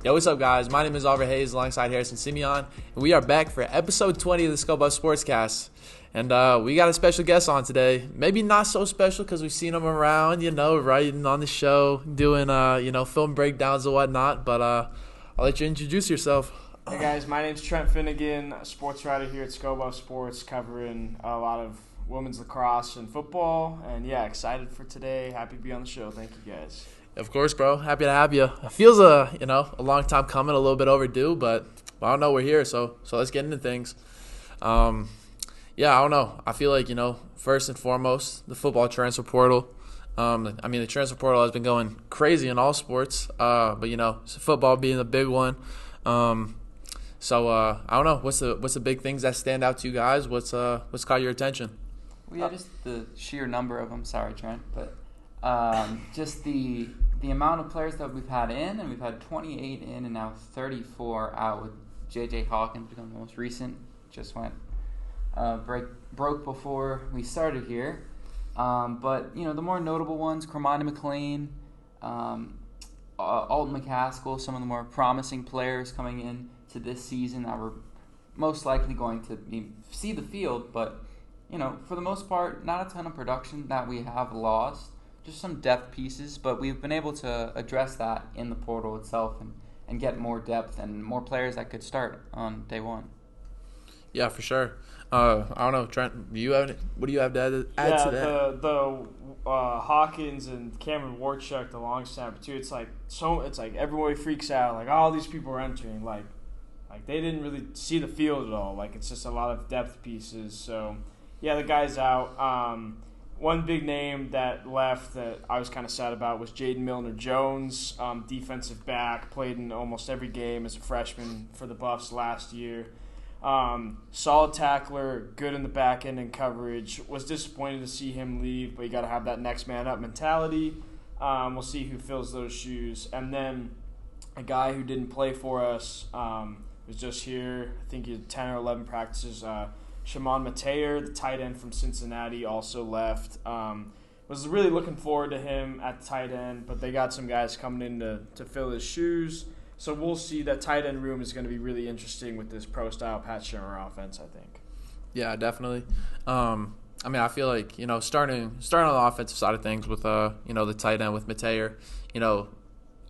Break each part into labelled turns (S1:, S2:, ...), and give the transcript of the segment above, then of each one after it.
S1: Yo, what's up, guys? My name is Hayes alongside Harrison Simeon, and we are back for episode 20 of the SportsCast. And we got a special guest on today. Maybe not so special because we've seen him around, writing on the show, doing, film breakdowns and whatnot. But I'll let you introduce yourself.
S2: Hey, guys. My name's Trent Finnegan, a sports writer here at Scobo Sports, covering a lot of women's lacrosse and football. And, yeah, excited for today. Happy to be on the show. Thank you, guys.
S1: Of course, bro. Happy to have you. It feels a long time coming, a little bit overdue, but I don't know. We're here, so let's get into things. I don't know. I feel like first and foremost, the football transfer portal. The transfer portal has been going crazy in all sports, but football being the big one. I don't know. What's the big things that stand out to you guys? What's caught your attention?
S3: Well, yeah, just the sheer number of them. Sorry, Trent, but just the amount of players that we've had in, and we've had 28 in and now 34 out, with J.J. Hawkins becoming the most recent. Just went broke before we started here. But the more notable ones, Cremona McLean, Alton McCaskill, some of the more promising players coming in to this season that were most likely going to see the field, but for the most part, not a ton of production that we have lost. Just some depth pieces, but we've been able to address that in the portal itself and get more depth and more players that could start on day one. Yeah,
S1: for sure. I don't know, Trent. What do you have to add to that?
S2: The Hawkins and Cameron Warchuk, the long snapper too. It's like everybody freaks out. Like all these people are entering. Like they didn't really see the field at all. Like it's just a lot of depth pieces. So yeah, the guy's out. One big name that left that I was kind of sad about was Jaden Milner-Jones, defensive back, played in almost every game as a freshman for the Buffs last year. Solid tackler, good in the back end and coverage. Was disappointed to see him leave, but you got to have that next man up mentality. We'll see who fills those shoes. And then a guy who didn't play for us was just here. I think he had 10 or 11 practices. Shimon Mateer, the tight end from Cincinnati, also left. Was really looking forward to him at the tight end, but they got some guys coming in to fill his shoes. So we'll see. That tight end room is going to be really interesting with this pro-style Pat Shimmer offense, I think.
S1: Yeah, definitely. I feel like, starting on the offensive side of things with, the tight end with Mateer,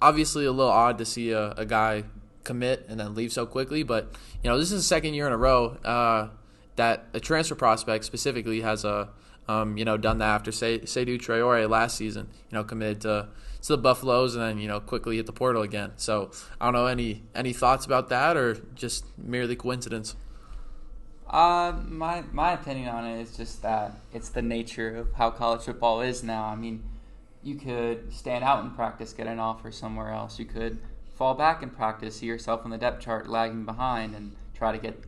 S1: obviously a little odd to see a guy commit and then leave so quickly, but, this is the second year in a row that a transfer prospect specifically has done that after Seydou Traore last season, committed to the Buffaloes and then, quickly hit the portal again. So I don't know, any thoughts about that or just merely coincidence?
S3: My opinion on it is just that it's the nature of how college football is now. You could stand out in practice, get an offer somewhere else. You could fall back in practice, see yourself on the depth chart lagging behind and try to get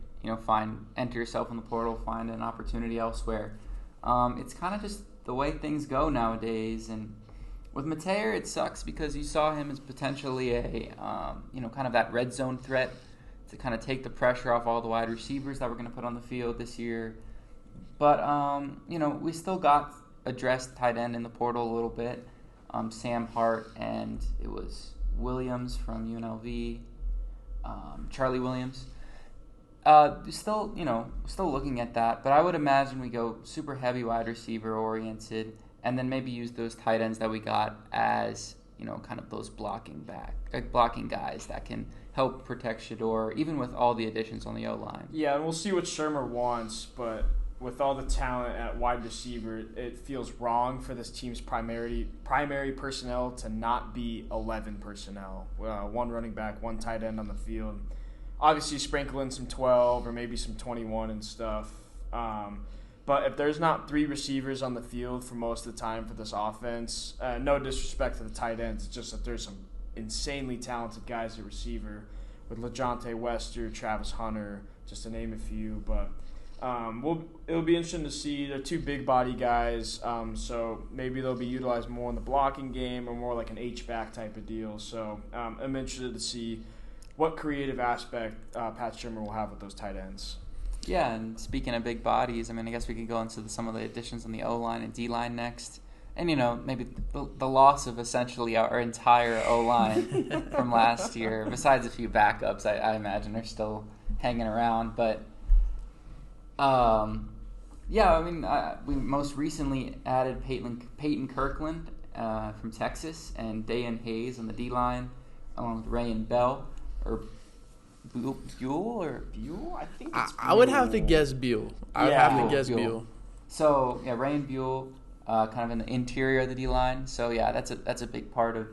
S3: enter yourself in the portal, find an opportunity elsewhere. It's kind of just the way things go nowadays. And with Mateer, it sucks because you saw him as potentially a, kind of that red zone threat to kind of take the pressure off all the wide receivers that we're going to put on the field this year. But, we still got addressed tight end in the portal a little bit. Sam Hart, and it was Williams from UNLV, Charlie Williams. Still looking at that, but I would imagine we go super heavy wide receiver oriented, and then maybe use those tight ends that we got as kind of those blocking guys that can help protect Shedeur, even with all the additions on the O line.
S2: Yeah, and we'll see what Shermer wants, but with all the talent at wide receiver, it feels wrong for this team's primary personnel to not be 11 personnel. One running back, one tight end on the field. Obviously, sprinkle in some 12 or maybe some 21 and stuff. But if there's not three receivers on the field for most of the time for this offense, no disrespect to the tight ends, it's just that there's some insanely talented guys at receiver with LaJohntay Wester, Travis Hunter, just to name a few. But it'll be interesting to see. They're two big body guys, so maybe they'll be utilized more in the blocking game or more like an H-back type of deal. So I'm interested to see what creative aspect Pat Shimmer will have with those tight ends.
S3: Yeah, and speaking of big bodies, I guess we could go into some of the additions on the O-line and D-line next. And, maybe the loss of essentially our entire O-line from last year, besides a few backups, I imagine are still hanging around. But, we most recently added Peyton Kirkland from Texas and Dayan Hayes on the D-line, along with Ray and Bell. Or Buell?
S2: I think it's Buell.
S1: I would have to guess Buell. Buell.
S3: So, Ray and Buell. Kind of in the interior of the D-line. So, that's a big part of,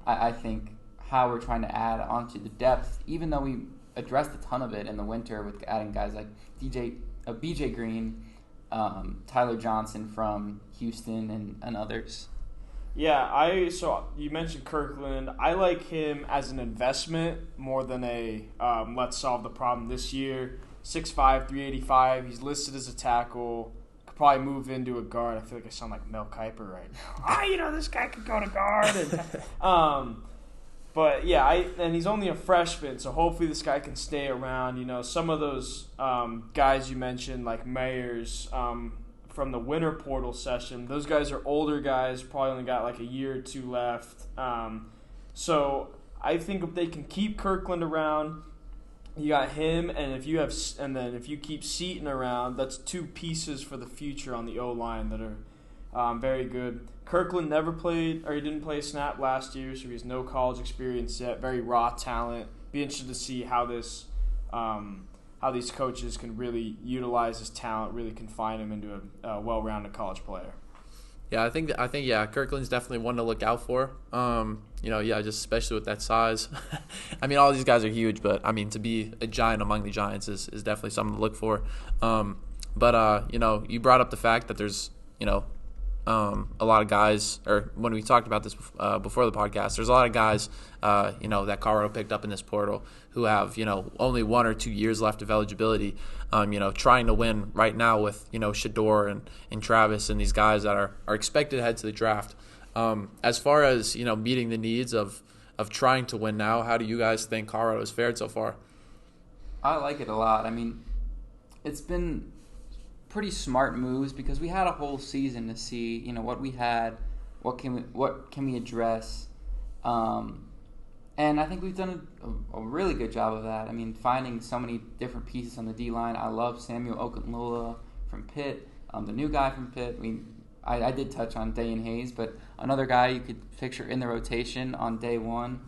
S3: I think, how we're trying to add onto the depth, even though we addressed a ton of it in the winter with adding guys like BJ Green, Tyler Johnson from Houston, and others.
S2: Yeah, so you mentioned Kirkland. I like him as an investment more than a let's solve the problem this year. 6'5", 385. He's listed as a tackle. Probably move into a guard. I feel like I sound like Mel Kiper right now. This guy could go to guard. But yeah, and he's only a freshman, so hopefully this guy can stay around. Some of those guys you mentioned, like Mayers from the winter portal session, those guys are older guys, probably only got like a year or two left. So I think if they can keep Kirkland around, you got him, and if you keep Seaton around, that's two pieces for the future on the O-line that are very good. Kirkland he didn't play a snap last year, so he has no college experience yet. Very raw talent. Be interested to see how these coaches can really utilize his talent, really confine him into a well-rounded college player.
S1: Yeah, I think Kirkland's definitely one to look out for. Just especially with that size. I mean, all these guys are huge, but I mean, to be a giant among the giants is definitely something to look for. You brought up the fact that there's a lot of guys, or when we talked about this before the podcast, there's a lot of guys that Colorado picked up in this portal who have only 1 or 2 years left of eligibility, trying to win right now with Shador and Travis and these guys that are expected to head to the draft. As far as meeting the needs of trying to win now, how do you guys think Colorado has fared so far?
S3: I like it a lot. I mean, it's been pretty smart moves because we had a whole season to see what we had, what can we address, and I think we've done a really good job of that. I mean, finding so many different pieces on the D-line. I love Samuel Okunlola from Pitt, the new guy from Pitt. I did touch on Dayan Hayes, but another guy you could picture in the rotation on day one.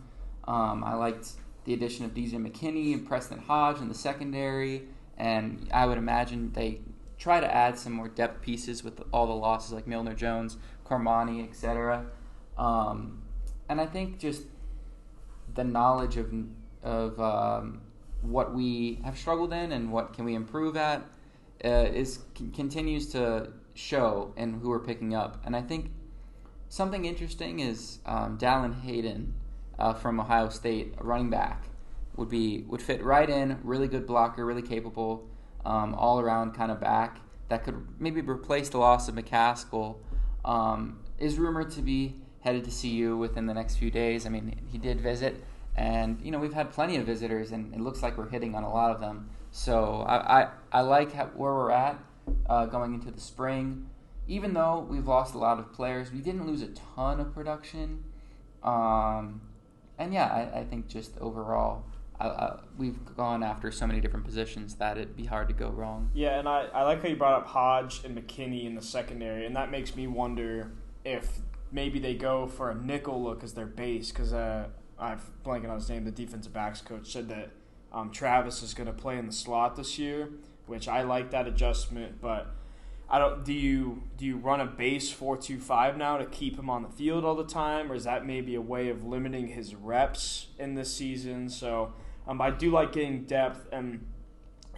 S3: I liked the addition of DJ McKinney and Preston Hodge in the secondary, and I would imagine they try to add some more depth pieces with all the losses like Milner Jones, Cormani, etc. And I think just the knowledge of what we have struggled in and what can we improve at continues to show in who we're picking up. And I think something interesting is Dallin Hayden from Ohio State, a running back, would fit right in, really good blocker, really capable, all-around kind of back that could maybe replace the loss of McCaskill. Is rumored to be headed to CU within the next few days. I mean, he did visit, and we've had plenty of visitors, and it looks like we're hitting on a lot of them. So I like where we're at going into the spring. Even though we've lost a lot of players, we didn't lose a ton of production. I think just overall, we've gone after so many different positions that it'd be hard to go wrong.
S2: Yeah, and I like how you brought up Hodge and McKinney in the secondary, and that makes me wonder if maybe they go for a nickel look as their base, because I'm blanking on his name, the defensive backs coach said that Travis is going to play in the slot this year, which I like that adjustment, but do you run a base 4-2-5 now to keep him on the field all the time, or is that maybe a way of limiting his reps in this season? So I do like getting depth, and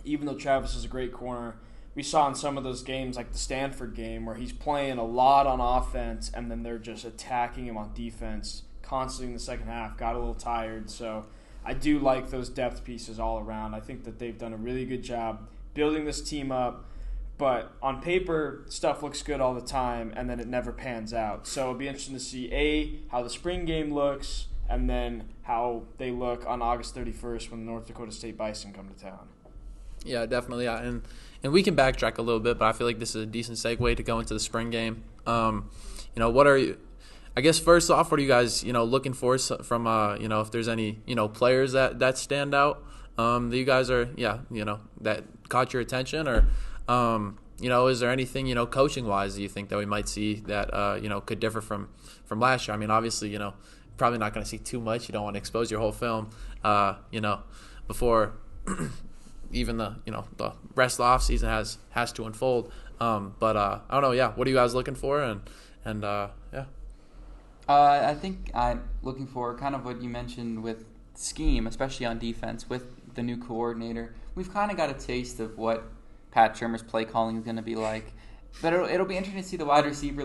S2: even though Travis is a great corner, we saw in some of those games, like the Stanford game, where he's playing a lot on offense and then they're just attacking him on defense constantly in the second half, got a little tired. So I do like those depth pieces all around. I think that they've done a really good job building this team up. But on paper, stuff looks good all the time, and then it never pans out. So it'll be interesting to see, how the spring game looks, and then how they look on August 31st when the North Dakota State Bison come to town.
S1: Yeah, definitely. And we can backtrack a little bit, but I feel like this is a decent segue to go into the spring game. what are you? I guess first off, what are you guys looking for from if there's any players that stand out that you guys are that caught your attention, or is there anything coaching wise that you think that we might see that could differ from last year? I mean, obviously probably not going to see too much. You don't want to expose your whole film before even the rest of the off season has to unfold. But I don't know. Yeah, what are you guys looking for? And yeah.
S3: I think I'm looking for kind of what you mentioned with scheme, especially on defense with the new coordinator. We've kind of got a taste of what Pat Shermer's play calling is going to be like, but it'll be interesting to see the wide receiver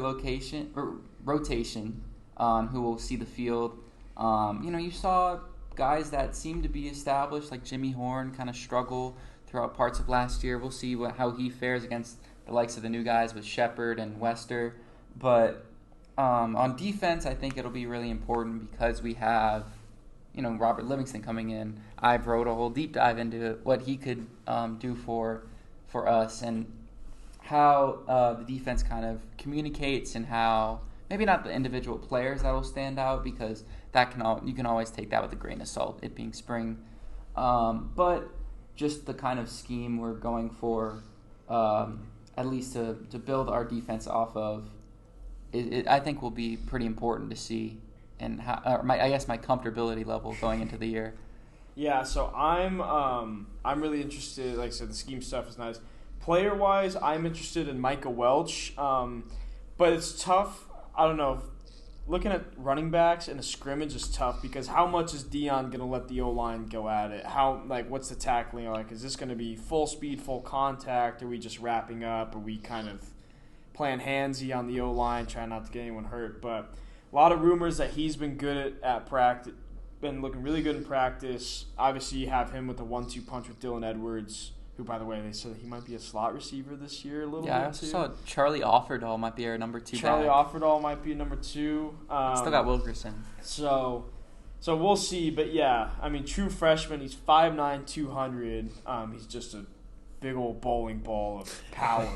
S3: rotation on who will see the field. You saw guys that seem to be established, like Jimmy Horn, kind of struggle throughout parts of last year. We'll see how he fares against the likes of the new guys with Shepard and Wester. But on defense, I think it'll be really important because we have, Robert Livingston coming in. I've wrote a whole deep dive into what he could do for us and how the defense kind of communicates and how maybe not the individual players that will stand out because you can always take that with a grain of salt, it being spring. But just the kind of scheme we're going for, at least to build our defense off of, I think will be pretty important to see, and I guess my comfortability level going into the year.
S2: Yeah, so I'm really interested. Like I said, the scheme stuff is nice. Player wise, I'm interested in Micah Welch, but it's tough. I don't know. Looking at running backs in a scrimmage is tough because how much is Dion going to let the O-line go at it? What's the tackling like? Is this going to be full speed, full contact? Are we just wrapping up? Are we kind of playing handsy on the O-line, trying not to get anyone hurt? But a lot of rumors that he's been good at practice, been looking really good in practice. Obviously, you have him with the 1-2 punch with Dylan Edwards, who, by the way, they said he might be a slot receiver this year a little bit, too.
S3: Yeah, I also saw Charlie Offerdahl might be our number 2
S2: Charlie
S3: back.
S2: Offerdahl might be number 2.
S3: Still got Wilkerson.
S2: So we'll see. But, yeah, I mean, true freshman. He's 5'9", 200. He's just a big old bowling ball of power.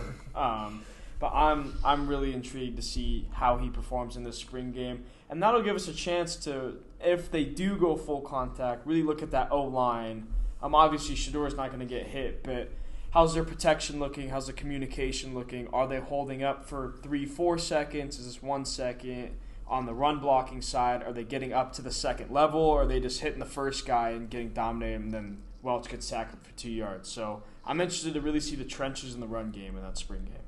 S2: But I'm really intrigued to see how he performs in this spring game. And that'll give us a chance to, if they do go full contact, really look at that O-line. Obviously, Shador's not going to get hit, but how's their protection looking? How's the communication looking? Are they holding up for 3-4 seconds? Is this 1 second? On the run blocking side, are they getting up to the second level, or are they just hitting the first guy and getting dominated, and then Welch gets sacked for 2 yards? So I'm interested to really see the trenches in the run game in that spring game.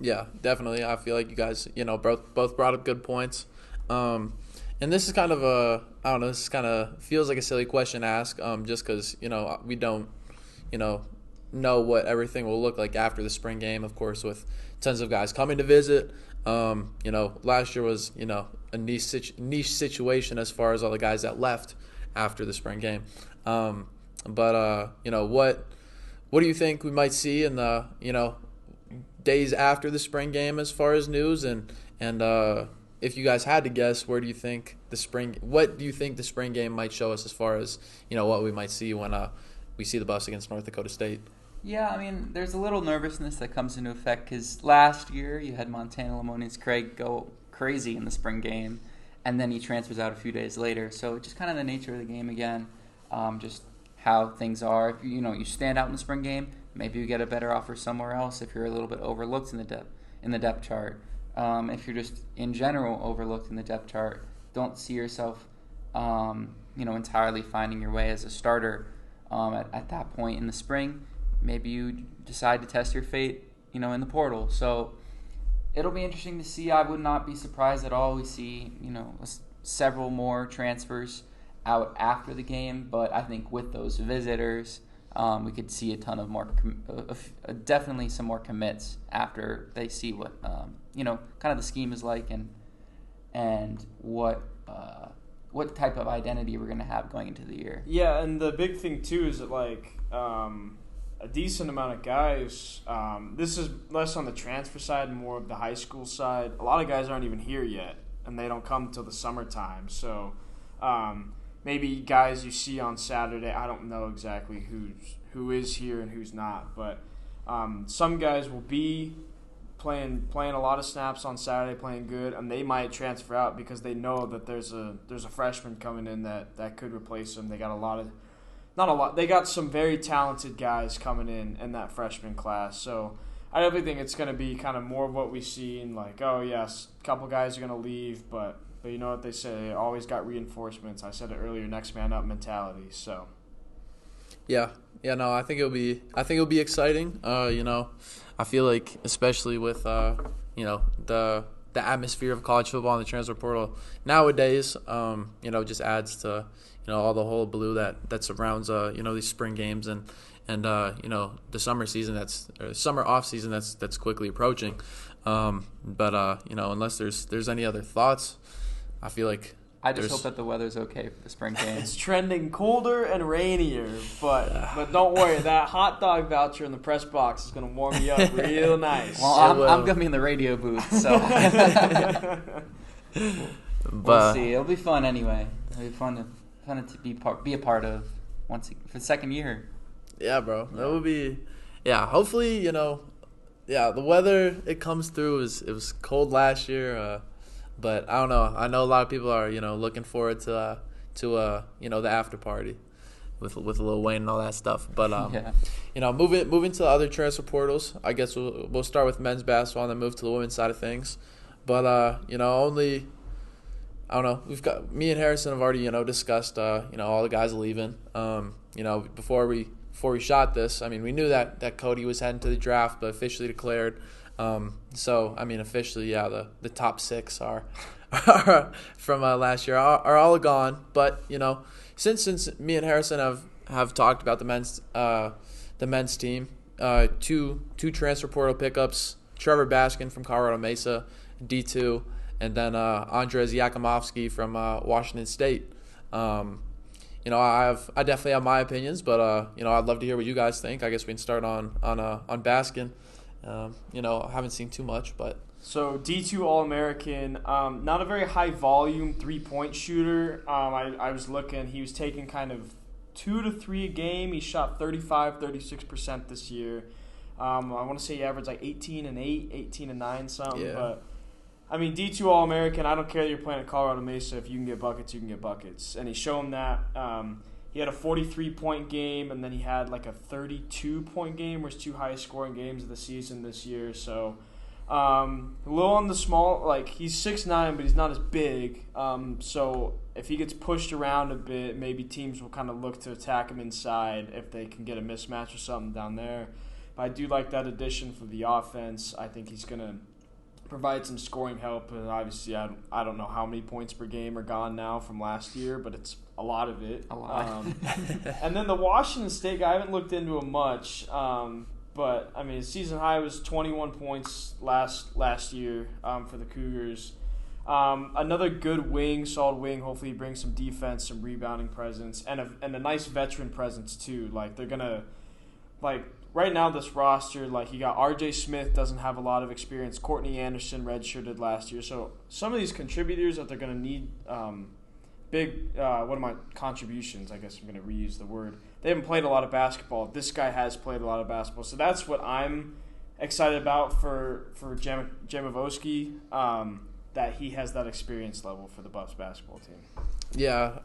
S1: Yeah, definitely. I feel like you guys, both brought up good points. And this is kind of this kind of feels like a silly question to ask, just because, we don't, know what everything will look like after the spring game, of course, with tons of guys coming to visit. Last year was, a niche situation as far as all the guys that left after the spring game. But what do you think we might see in the, days after the spring game as far as news and if you guys had to guess, what do you think the spring game might show us as far as, what we might see when we see the Buffs against North Dakota State?
S3: Yeah, I mean, there's a little nervousness that comes into effect because last year you had Montana Lamonious Craig go crazy in the spring game, and then he transfers out a few days later. So just kind of the nature of the game again, just how things are. If you stand out in the spring game, maybe you get a better offer somewhere else if you're a little bit overlooked in the depth chart. If you're just in general overlooked in the depth chart, don't see yourself, entirely finding your way as a starter at that point in the spring. Maybe you decide to test your fate, in the portal. So it'll be interesting to see. I would not be surprised at all. We see, several more transfers out after the game, but I think with those visitors, we could see a ton of more, definitely some more commits after they see what, kind of the scheme is like and what type of identity we're going to have going into the year.
S2: Yeah, and the big thing too is that a decent amount of guys, this is less on the transfer side and more of the high school side. A lot of guys aren't even here yet, and they don't come until the summertime. So maybe guys you see on Saturday, I don't know exactly who is here and who's not, but some guys will be playing a lot of snaps on Saturday, playing good, and they might transfer out because they know that there's a freshman coming in that could replace them. They got they got some very talented guys coming in that freshman class. So I definitely think it's going to be kind of more of what we've seen, like, oh yes, a couple guys are going to leave, but you know what they say, always got reinforcements. I said it earlier, next man up mentality. So
S1: Yeah, no, I think it'll be exciting. I feel like especially with the atmosphere of college football and the transfer portal nowadays, just adds to all the whole blue that surrounds these spring games and the summer season summer off season that's quickly approaching. But unless there's any other thoughts, I feel like
S3: I just hope that the weather's okay for the spring game.
S2: It's trending colder and rainier, but don't worry, that hot dog voucher in the press box is going to warm you up real nice.
S3: Well, I'm going to be in the radio booth, so we'll see. It'll be fun anyway. It'll be fun to be a part of for the second year.
S1: Yeah, bro. That would be. Yeah, hopefully, the weather it comes through. It was cold last year. But I don't know. I know a lot of people are, looking forward to the after party with Lil Wayne and all that stuff. But moving to the other transfer portals, I guess we'll start with men's basketball and then move to the women's side of things. But I don't know. We've got me and Harrison have already discussed all the guys leaving. Before we shot this, I mean, we knew that Cody was heading to the draft, but officially declared. Officially, the top 6 are from last year are all gone. But since me and Harrison have talked about the men's team, two transfer portal pickups: Trevor Baskin from Colorado Mesa, D2, and then Andres Yakimovsky from Washington State. I definitely have my opinions, but I'd love to hear what you guys think. I guess we can start on Baskin. I haven't seen too much, but
S2: so D2 All-American, not a very high volume 3-point shooter. I was looking, he was taking kind of 2 to 3 a game. He shot 36% this year. I want to say he averaged like 18 and 8, 18 and 9 something.
S1: Yeah.
S2: But I mean, D2 All-American, I don't care that you're playing at Colorado Mesa. If you can get buckets, you can get buckets. And he's shown that. He had a 43-point game, and then he had like a 32-point game, which is 2 highest scoring games of the season this year. So a little on the small, like he's 6'9", but he's not as big. So if he gets pushed around a bit, maybe teams will kind of look to attack him inside if they can get a mismatch or something down there. But I do like that addition for the offense. I think he's going to provide some scoring help. And obviously, I don't know how many points per game are gone now from last year, but it's a lot of it.
S3: A lot.
S2: And then the Washington State guy, I haven't looked into him much, but I mean, his season high was 21 points last year for the Cougars. Another good wing, solid wing. Hopefully, he brings some defense, some rebounding presence, and a nice veteran presence too. Like they're gonna, like right now this roster, like you got R.J. Smith doesn't have a lot of experience. Courtney Anderson redshirted last year, so some of these contributors that they're gonna need. Big, contributions, I guess I'm going to reuse the word. They haven't played a lot of basketball. This guy has played a lot of basketball. So that's what I'm excited about for Jemavoski, that he has that experience level for the Buffs basketball team.
S1: Yeah,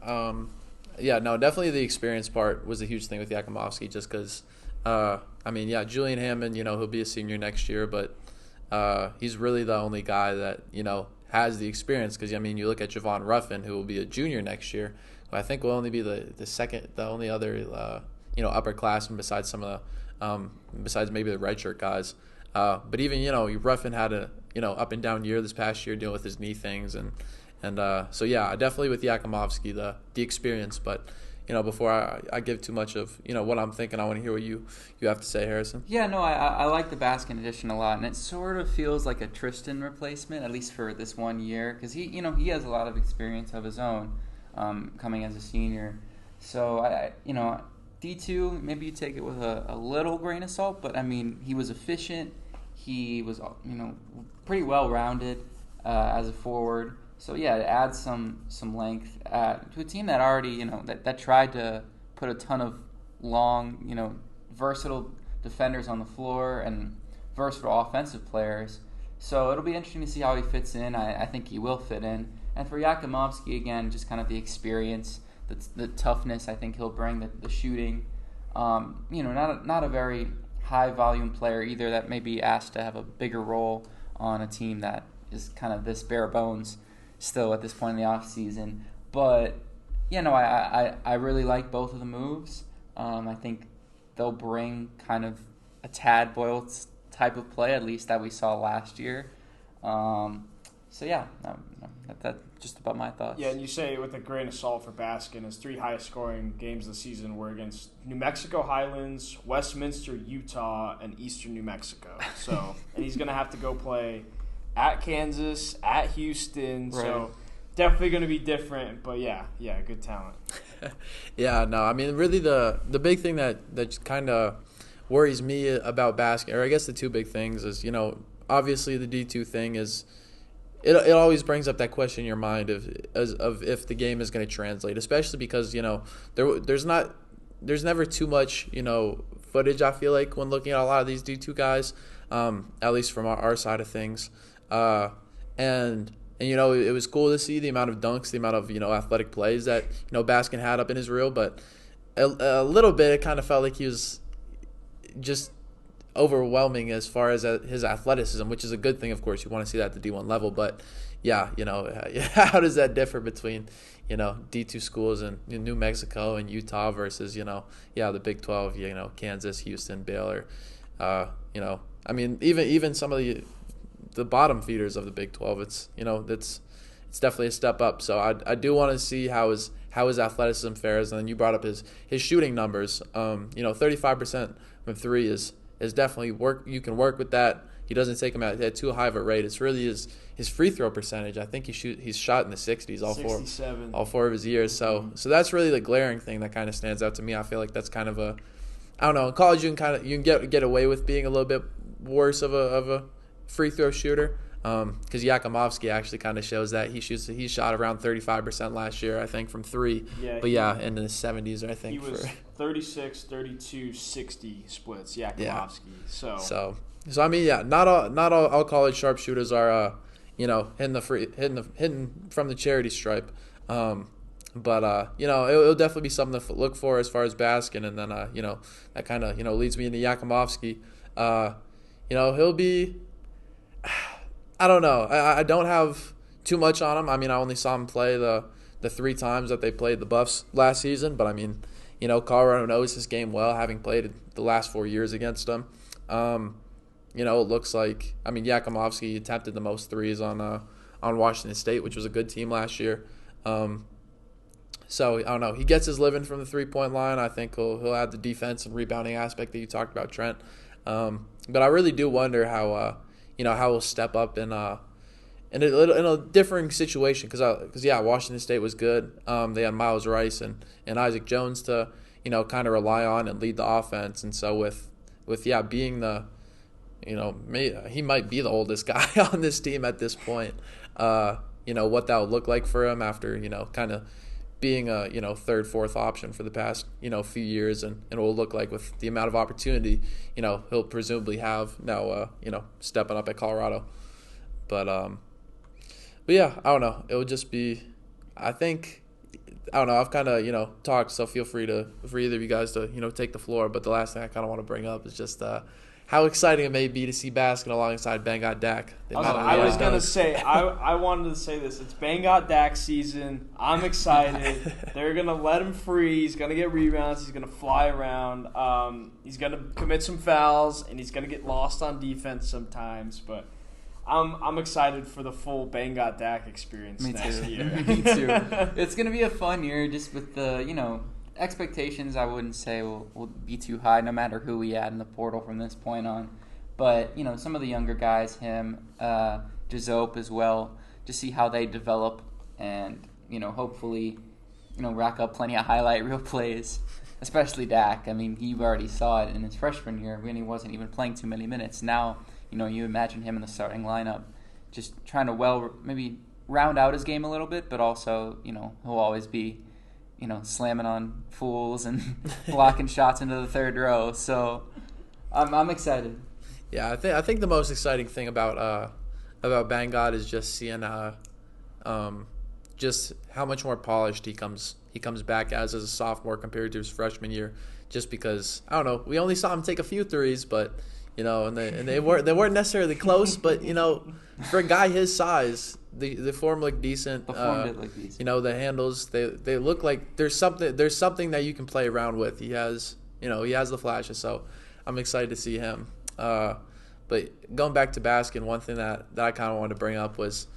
S1: definitely the experience part was a huge thing with Yakimovsky just because, Julian Hammond, he'll be a senior next year, but he's really the only guy that, has the experience because, you look at Javon Ruffin, who will be a junior next year, who I think will only be the only other, upperclassman besides some of the, besides maybe the redshirt guys. But even, Ruffin had a, up and down year this past year dealing with his knee things. And definitely with Yakimovsky, the experience. But, before I give too much of, what I'm thinking, I want to hear what you have to say, Harrison.
S3: Yeah, no, I like the Baskin addition a lot, and it sort of feels like a Tristan replacement, at least for this 1 year, because he has a lot of experience of his own coming as a senior. So, D2, maybe you take it with a little grain of salt, but, he was efficient. He was, pretty well-rounded as a forward. So, yeah, it adds some length to a team that already, that tried to put a ton of long, versatile defenders on the floor and versatile offensive players. So it'll be interesting to see how he fits in. I think he will fit in. And for Yakimovsky, again, just kind of the experience, the toughness I think he'll bring, the shooting. Not a very high-volume player either that may be asked to have a bigger role on a team that is kind of this bare bones still at this point in the offseason. But, I really like both of the moves. I think they'll bring kind of a Tad Boyle type of play, at least that we saw last year. That's just about my thoughts.
S2: Yeah, and you say with a grain of salt for Baskin, his 3 highest scoring games of the season were against New Mexico Highlands, Westminster, Utah, and Eastern New Mexico. So, and he's going to have to go play at Kansas, at Houston. Right. So, definitely going to be different. But yeah, good talent.
S1: Yeah, no, I mean, really the big thing that kind of worries me about Baskin, or I guess the two big things is, obviously the D2 thing is, It always brings up that question in your mind of if the game is going to translate, especially because there's never too much footage. I feel like when looking at a lot of these D2 guys, at least from our side of things, and it was cool to see the amount of dunks, the amount of athletic plays that Baskin had up in his reel, but a little bit it kind of felt like he was just overwhelming as far as his athleticism, which is a good thing, of course. You want to see that at the D1 level, but how does that differ between D2 schools in New Mexico and Utah versus the Big 12, Kansas, Houston, Baylor, I mean even some of the bottom feeders of the Big 12, it's definitely a step up. So I do want to see how his athleticism fares. And then you brought up his shooting numbers. 35% from 3 is definitely work. You can work with that. He doesn't take him at too high of a rate. It's really his free throw percentage. I think he's shot in the 60s all four of his years. So that's really the glaring thing that kind of stands out to me. I feel like that's kind of a, I don't know, in college you can get away with being a little bit worse of a free throw shooter. Because Yakimovsky actually kind of shows that he shot around 35% last year, I think, from 3. Yeah, in the 70s, I think.
S2: He was 36, 32, 60 splits, Yakimovsky.
S1: Yeah. So I mean, not all college sharpshooters are hitting from the charity stripe. But it'll definitely be something to look for as far as Baskin, and then that kind of leads me into Yakimovsky. He'll be. I don't know. I don't have too much on him. I mean, I only saw him play the 3 times that they played the Buffs last season. But, I mean, Colorado knows his game well, having played the last 4 years against them. It looks like, I mean, Yakimovsky attempted the most threes on Washington State, which was a good team last year. So, I don't know. He gets his living from the three-point line. I think he'll add the defense and rebounding aspect that you talked about, Trent. But I really do wonder how he'll step up in a differing situation because Washington State was good. They had Miles Rice and Isaac Jones to kind of rely on and lead the offense, and so with being the he might be the oldest guy on this team at this point. What that would look like for him after kind of being a third, fourth option for the past few years, and it will look like with the amount of opportunity he'll presumably have now stepping up at Colorado. But yeah, I don't know. It would just be, I think, I don't know. I've kind of talked, so feel free for either of you guys to take the floor. But the last thing I kind of want to bring up is just how exciting it may be to see Baskin alongside Bengot Dak.
S2: I was going to say, I wanted to say this. It's Bengot Dak season. I'm excited. They're going to let him free. He's going to get rebounds. He's going to fly around. He's going to commit some fouls, and he's going to get lost on defense sometimes. But I'm excited for the full Bengot Dak experience next year.
S3: Me too. It's going to be a fun year just with the, expectations I wouldn't say will be too high no matter who we add in the portal from this point on. But, some of the younger guys, him, Jazope as well, just see how they develop and, hopefully, rack up plenty of highlight reel plays, especially Dak. I mean, you already saw it in his freshman year when he wasn't even playing too many minutes. Now, you imagine him in the starting lineup just trying to maybe round out his game a little bit, but also, he'll always be slamming on fools and blocking shots into the third row. So I'm excited.
S1: Yeah, I think the most exciting thing about about Bangad is just seeing just how much more polished he comes back as a sophomore compared to his freshman year. Just because I don't know, we only saw him take a few threes, but and they weren't necessarily close, but for a guy his size, the form looked decent.
S3: The form did look decent.
S1: The handles they look like there's something that you can play around with. He has the flashes, so I'm excited to see him. But going back to Baskin, one thing that I kind of wanted to bring up was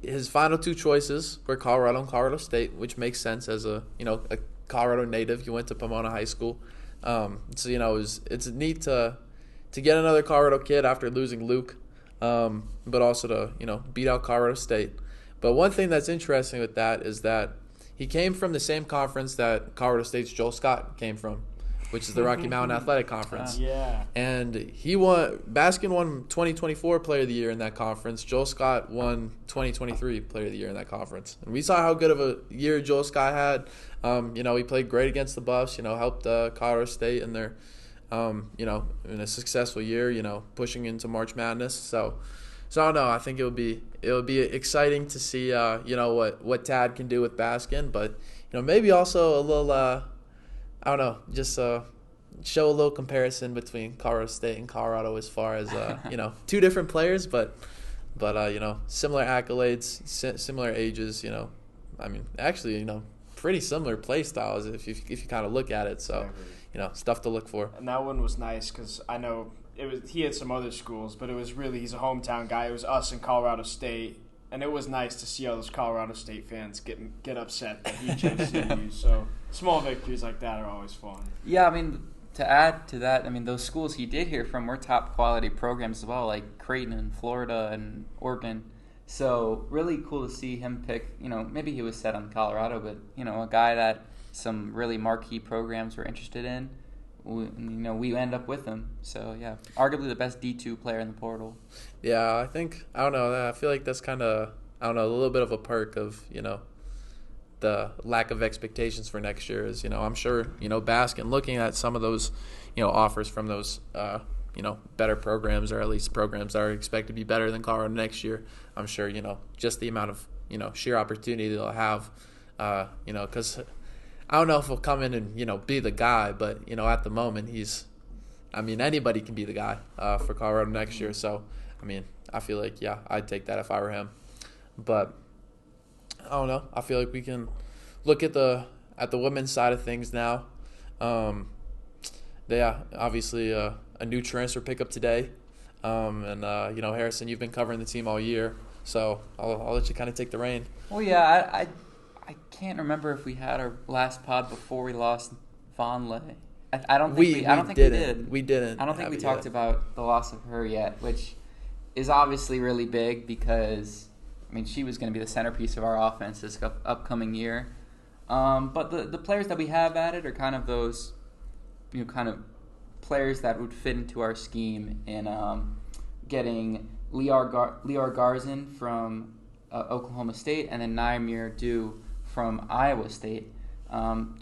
S1: his final two choices were Colorado and Colorado State, which makes sense as a Colorado native. He went to Pomona High School, so it's neat to get another Colorado kid after losing Luke, but also to beat out Colorado State. But one thing that's interesting with that is that he came from the same conference that Colorado State's Joel Scott came from, which is the Rocky Mountain Athletic Conference.
S2: Yeah.
S1: And Baskin won 2024 Player of the Year in that conference. Joel Scott won 2023 Player of the Year in that conference. And we saw how good of a year Joel Scott had. He played great against the Buffs, helped Colorado State in their, in a successful year, pushing into March Madness. So I don't know. I think it would be exciting to see, what Tad can do with Baskin. But, maybe also a little, I don't know, just show a little comparison between Colorado State and Colorado as far as two different players, but similar accolades, similar ages. Actually, pretty similar play styles if you kind of look at it. So, stuff to look for.
S2: And that one was nice because I know he had some other schools, but it was really he's a hometown guy. It was us in Colorado State. And it was nice to see all those Colorado State fans get upset that he chose CU. So small victories like that are always fun.
S3: Yeah, to add to that, those schools he did hear from were top quality programs as well, like Creighton and Florida and Oregon. So really cool to see him pick, maybe he was set on Colorado, but, a guy that some really marquee programs were interested in. We end up with him. So, yeah, arguably the best D2 player in the portal.
S1: Yeah, I don't know. I feel like that's kind of, a little bit of a perk of, the lack of expectations for next year is, I'm sure, Baskin looking at some of those, offers from those, better programs, or at least programs that are expected to be better than Colorado next year. I'm sure, just the amount of, sheer opportunity they'll have, because I don't know if he'll come in and, be the guy, but, at the moment anybody can be the guy for Colorado next year. So, I feel like, yeah, I'd take that if I were him. But I don't know. I feel like we can look at the women's side of things now. Obviously a new transfer pickup today. Harrison, you've been covering the team all year, so I'll let you kind of take the reign.
S3: Well, yeah, I can't remember if we had our last pod before we lost Vonleh. I don't think we did.
S1: We didn't.
S3: I don't think we talked about the loss of her yet, which is obviously really big because she was going to be the centerpiece of our offense this upcoming year. But the players that we have added are kind of those, kind of players that would fit into our scheme in getting Liar Garzin from Oklahoma State and then Naimir Dew from Iowa State.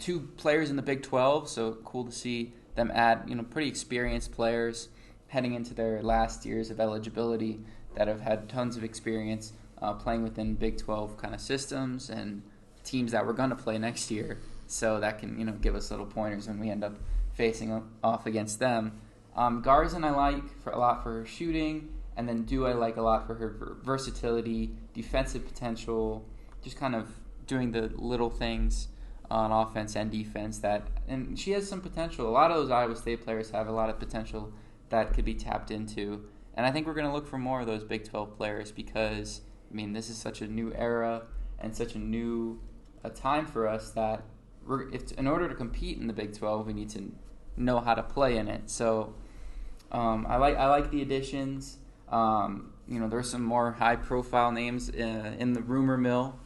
S3: Two players in the Big 12, so cool to see them add, pretty experienced players heading into their last years of eligibility that have had tons of experience playing within Big 12 kind of systems and teams that we're going to play next year. So that can, give us little pointers when we end up facing off against them. Garzin I like a lot for her shooting, and then Dew I like a lot for her versatility, defensive potential, just kind of doing the little things on offense and defense and she has some potential. A lot of those Iowa State players have a lot of potential that could be tapped into. And I think we're going to look for more of those Big 12 players because, this is such a new era and such a new time for us that in order to compete in the Big 12, we need to know how to play in it. So I like the additions. There's some more high-profile names in the rumor mill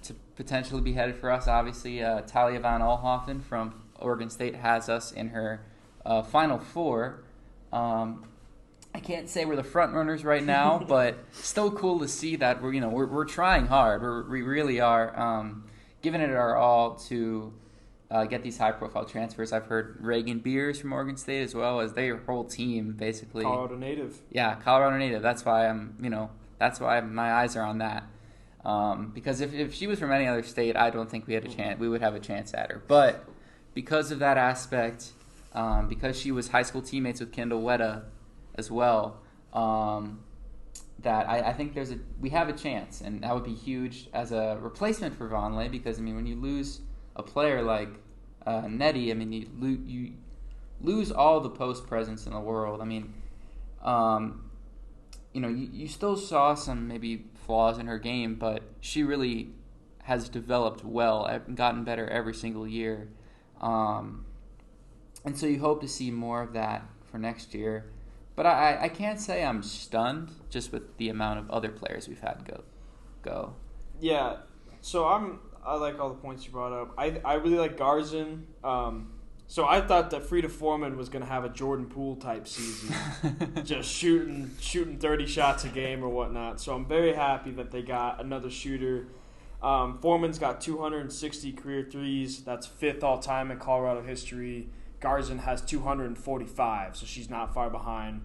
S3: to potentially be headed for us. Obviously, Talia Van Olhoffen from Oregon State has us in her Final Four. I can't say we're the front runners right now, but still cool to see that we're trying hard. We really are giving it our all to get these high-profile transfers. I've heard Reagan Beers from Oregon State as well as their whole team, basically.
S2: Colorado native.
S3: Yeah, Colorado native. That's why I'm, that's why my eyes are on that. Because if she was from any other state, I don't think we had a chance. We would have a chance at her. But because of that aspect, because she was high school teammates with Kendall Wetta as well, that I think we have a chance, and that would be huge as a replacement for Vonleh. Because I mean, when you lose a player like Nettie, I mean, you lose all the post presence in the world. I mean, you still saw some maybe flaws in her game, but she really has developed well and gotten better every single year. And so you hope to see more of that for next year. But I can't say I'm stunned just with the amount of other players we've had go.
S2: Yeah, so I like all the points you brought up. I really like Garzin. So I thought that Frida Foreman was going to have a Jordan Poole type season, just shooting 30 shots a game or whatnot. So I'm very happy that they got another shooter. Foreman's got 260 career threes. That's 5th all time in Colorado history. Garzin has 245, so she's not far behind.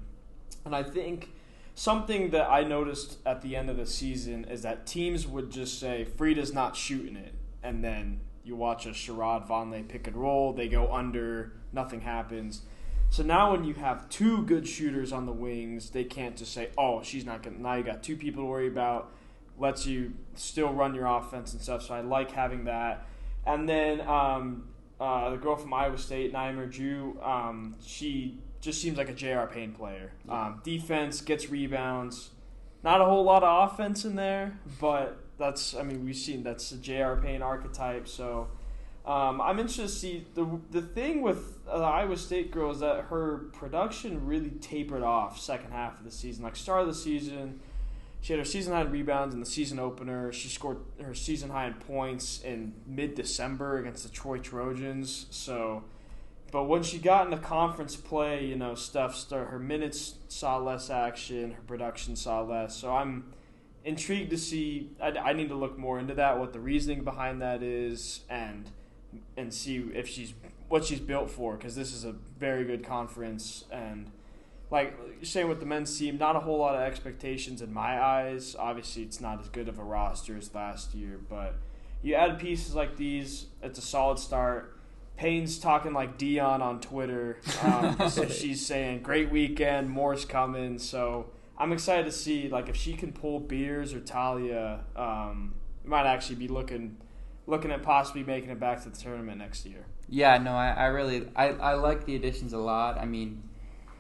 S2: And I think something that I noticed at the end of the season is that teams would just say Frida's not shooting it, and then you watch a Sherrod Vonleh pick and roll, they go under, nothing happens. So now when you have 2 good shooters on the wings, they can't just say, oh, she's not going to. Now you got 2 people to worry about, lets you still run your offense and stuff. So I like having that. And then the girl from Iowa State, Naima Jew, she just seems like a J.R. Payne player. Defense, gets rebounds. Not a whole lot of offense in there, but we've seen that's a J.R. Payne archetype. So I'm interested to see. The thing with the Iowa State girl is that her production really tapered off second half of the season. Like, start of the season, she had her season high in rebounds in the season opener. She scored her season high in points in mid-December against the Troy Trojans. So, but when she got into conference play, her minutes saw less action, her production saw less. So I'm intrigued to see. I need to look more into that, what the reasoning behind that is, and see if what she's built for, because this is a very good conference. And like you're saying with the men's team, not a whole lot of expectations in my eyes. Obviously, it's not as good of a roster as last year, but you add pieces like these, it's a solid start. Payne's talking like Dion on Twitter. So she's saying, great weekend, more's coming. So I'm excited to see, like, if she can pull Beers or Talia, we might actually be looking at possibly making it back to the tournament next year.
S3: Yeah, no, I like the additions a lot. I mean,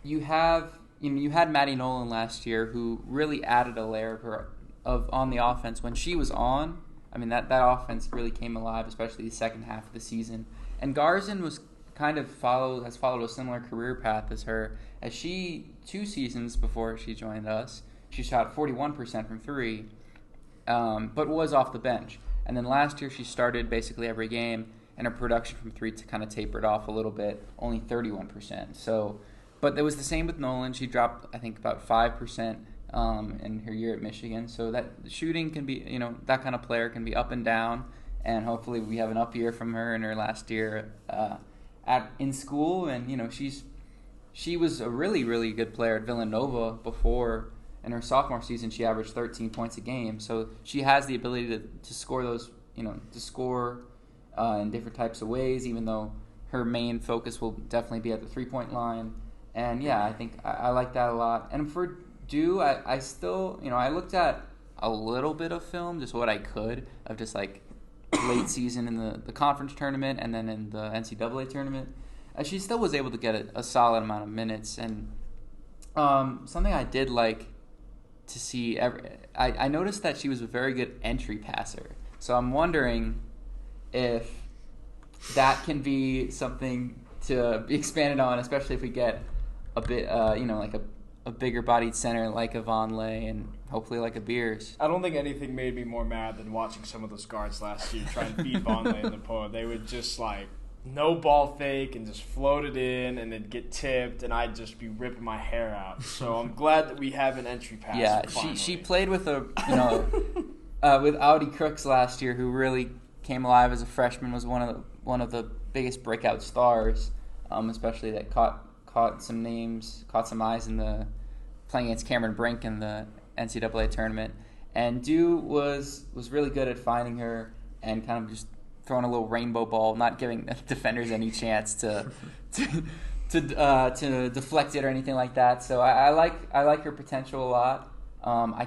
S3: you had Maddie Nolan last year, who really added a layer on the offense when she was on. I mean, that offense really came alive, especially the second half of the season. And Garzin was has followed a similar career path as her. As 2 seasons before she joined us, she shot 41% from 3, but was off the bench. And then last year she started basically every game, and her production from 3 kind of tapered off a little bit, only 31%. So, but it was the same with Nolan. She dropped, I think, about 5% in her year at Michigan. So that shooting can be, that kind of player can be up and down. And hopefully we have an up year from her in her last year in school. And, she was a really, really good player at Villanova before. In her sophomore season, she averaged 13 points a game. So she has the ability to score those, to score in different types of ways, even though her main focus will definitely be at the three-point line. And, yeah, I think I like that a lot. And for Dew, I still, I looked at a little bit of film, just what I could, of just, like, late season in the conference tournament and then in the NCAA tournament. She still was able to get a solid amount of minutes. And something I did like to see, I noticed that she was a very good entry passer. So I'm wondering if that can be something to be expanded on, especially if we get a bit, like a bigger bodied center like a Vonleh and hopefully like a Beers.
S2: I don't think anything made me more mad than watching some of those guards last year try to beat Vonleh in the post. They would just no ball fake and just float it in and it'd get tipped and I'd just be ripping my hair out. So I'm glad that we have an entry pass.
S3: Yeah, she played with with Audi Crooks last year, who really came alive as a freshman, was one of the biggest breakout stars, especially that caught some eyes in the playing against Cameron Brink in the NCAA tournament. And Dew was really good at finding her and kind of just throwing a little rainbow ball, not giving the defenders any chance to deflect it or anything like that. So I like her potential a lot. I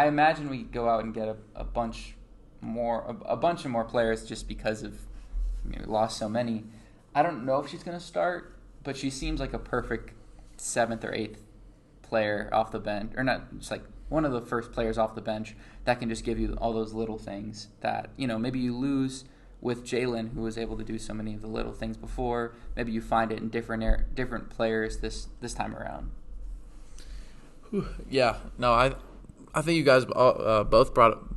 S3: imagine we go out and get a bunch of more players just because of we lost so many. I don't know if she's going to start, but she seems like a perfect 7th or 8th player off the bench, or not, just like one of the first players off the bench that can just give you all those little things that, maybe you lose with Jalen, who was able to do so many of the little things before. Maybe you find it in different players this time around.
S1: Yeah, no, I think you guys both brought up.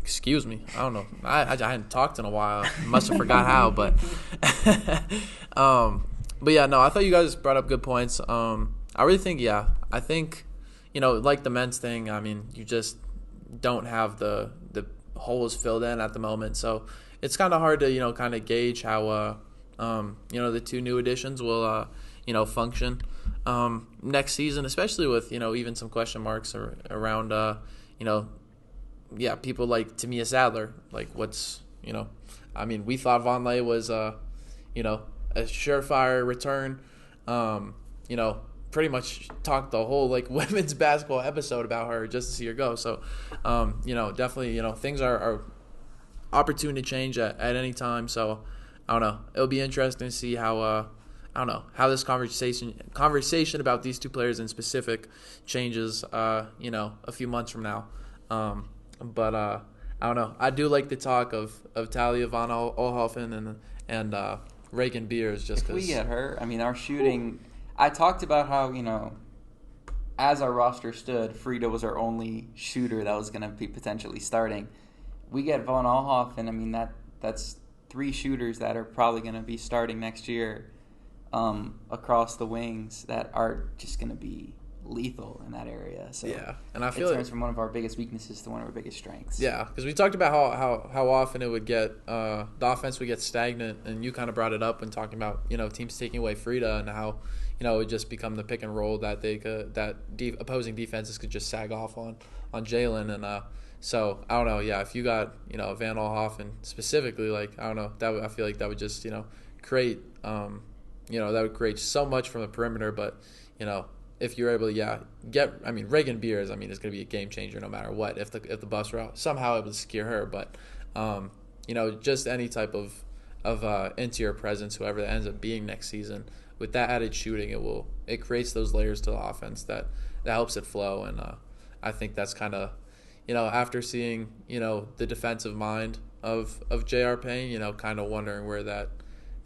S1: Excuse me, I don't know. I hadn't talked in a while. Must have forgot how, but but yeah, no, I thought you guys brought up good points. I really think, I think, like the men's thing. I mean, you just don't have the holes filled in at the moment, so it's kind of hard to kind of gauge how the two new additions will function next season, especially with even some question marks around people like Tamia Sadler. Like, what's we thought Vonleh was a surefire return. Pretty much talked the whole women's basketball episode about her just to see her go. So, definitely things are opportune to change at any time. So, I don't know. It'll be interesting to see how how this conversation about these two players in specific changes. A few months from now. But I don't know. I do like the talk of Talia von Oelhoffen and Reagan Beers. Just
S3: if we get her, our shooting. I talked about how as our roster stood, Frida was our only shooter that was going to be potentially starting. We get von Oelhoffen. That's 3 shooters that are probably going to be starting next year across the wings that are just going to be lethal in that area. So
S1: yeah, and I feel
S3: it turns from one of our biggest weaknesses to one of our biggest strengths.
S1: Yeah, because we talked about how often it would get the offense would get stagnant, and you kind of brought it up when talking about teams taking away Frida and how it would just become the pick and roll that they could opposing defenses could just sag off on Jalen. And so I don't know. Yeah, if you got Van Oelhoffen specifically, I don't know, I feel like that would just create that would create so much from the perimeter. But if you're able to get Reagan Beers, is going to be a game changer no matter what. If the Buffs are somehow able to secure her, but just any type of interior presence, whoever that ends up being next season, with that added shooting, it creates those layers to the offense that helps it flow. And I think that's kind of after seeing the defensive mind of J.R. Payne, kind of wondering where that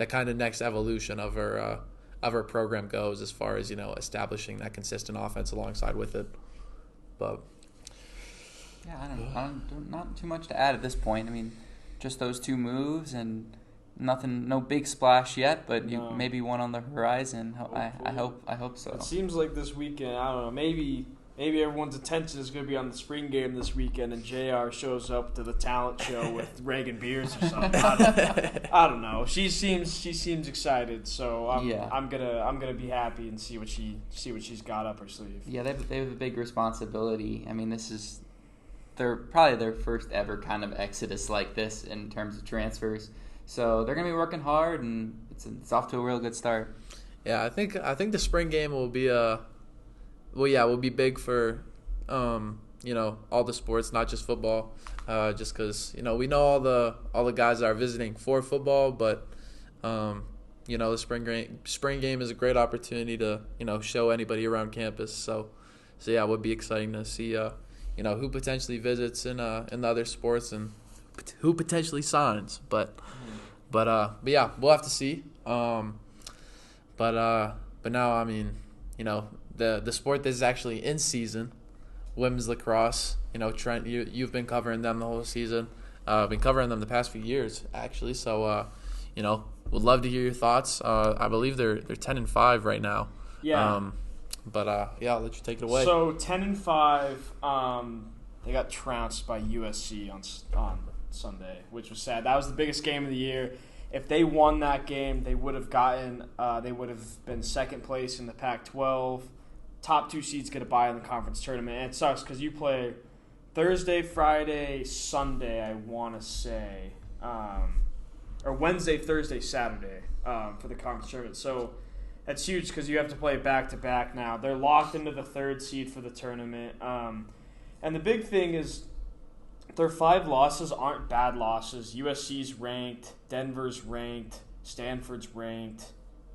S1: kind of next evolution of her program goes as far as establishing that consistent offense alongside with it. But
S3: yeah, I don't not too much to add at this point. Just those 2 moves and nothing, no big splash yet, but maybe one on the horizon. I hope so.
S2: It seems like this weekend, I don't know, maybe everyone's attention is going to be on the spring game this weekend, and JR shows up to the talent show with Reagan Beers or something. I don't know. She seems excited, so I'm gonna be happy and see what she's got up her sleeve.
S3: Yeah, they have a big responsibility. This is probably their first ever kind of exodus like this in terms of transfers. So they're gonna be working hard, and it's off to a real good start.
S1: Yeah, I think the spring game will be will be big for all the sports, not just football. Just because we know all the guys that are visiting for football, but the spring game is a great opportunity to show anybody around campus. So yeah, it would be exciting to see who potentially visits in the other sports and who potentially signs. But yeah, we'll have to see. But now the sport that is actually in season, women's lacrosse. Trent, you've been covering them the whole season. Been covering them the past few years actually. So would love to hear your thoughts. I believe they're 10-5 right now.
S2: Yeah.
S1: I'll let you take it away.
S2: So 10-5. They got trounced by USC on Sunday, which was sad. That was the biggest game of the year. If they won that game, they would have gotten. They would have been second place in the Pac-12. top 2 seeds get a bye in the conference tournament. And it sucks because you play Thursday, Friday, Sunday, I want to say. Or Wednesday, Thursday, Saturday for the conference tournament. So that's huge because you have to play back-to-back now. They're locked into the 3rd seed for the tournament. And the big thing is their 5 losses aren't bad losses. USC's ranked, Denver's ranked, Stanford's ranked,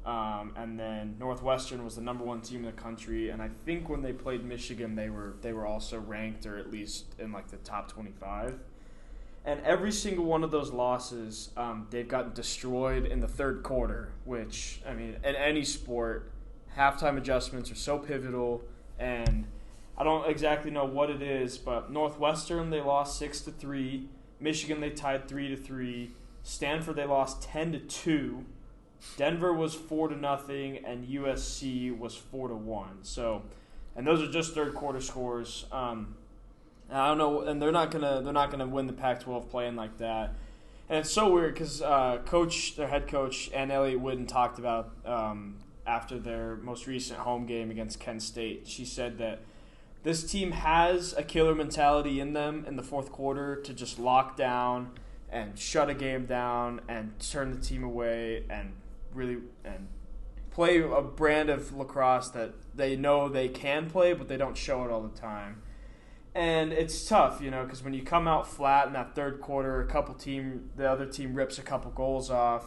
S2: and then Northwestern was the number 1 team in the country. And I think when they played Michigan, they were also ranked, or at least in like the top 25. And every single one of those losses, they've gotten destroyed in the 3rd quarter, which, I mean, in any sport, halftime adjustments are so pivotal. And I don't exactly know what it is, but Northwestern, they lost 6-3. Michigan, they tied 3-3. Stanford, they lost 10-2. Denver was 4-0, and USC was 4-1. So, and those are just 3rd quarter scores. I don't know, and they're not gonna win the Pac-12 playing like that. And it's so weird because their head coach, Ann Elliott Wooden, talked about after their most recent home game against Kent State. She said that this team has a killer mentality in them in the 4th quarter to just lock down and shut a game down and turn the team away and really play a brand of lacrosse that they know they can play, but they don't show it all the time. And it's tough, because when you come out flat in that 3rd quarter, the other team rips a couple goals off.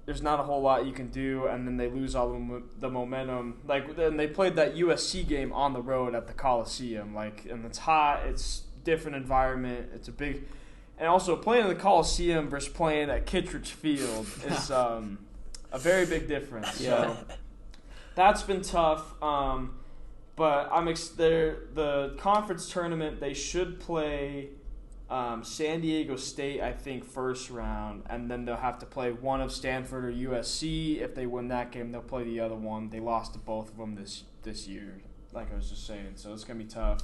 S2: There's not a whole lot you can do, and then they lose all the momentum. Then they played that USC game on the road at the Coliseum, and it's hot. It's different environment. It's a big, and also playing in the Coliseum versus playing at Kittredge Field is a very big difference.
S3: Yeah.
S2: So that's been tough. But the conference tournament, they should play San Diego State, I think, 1st round, and then they'll have to play one of Stanford or USC. If they win that game, they'll play the other one. They lost to both of them this year, like I was just saying, so it's going to be tough.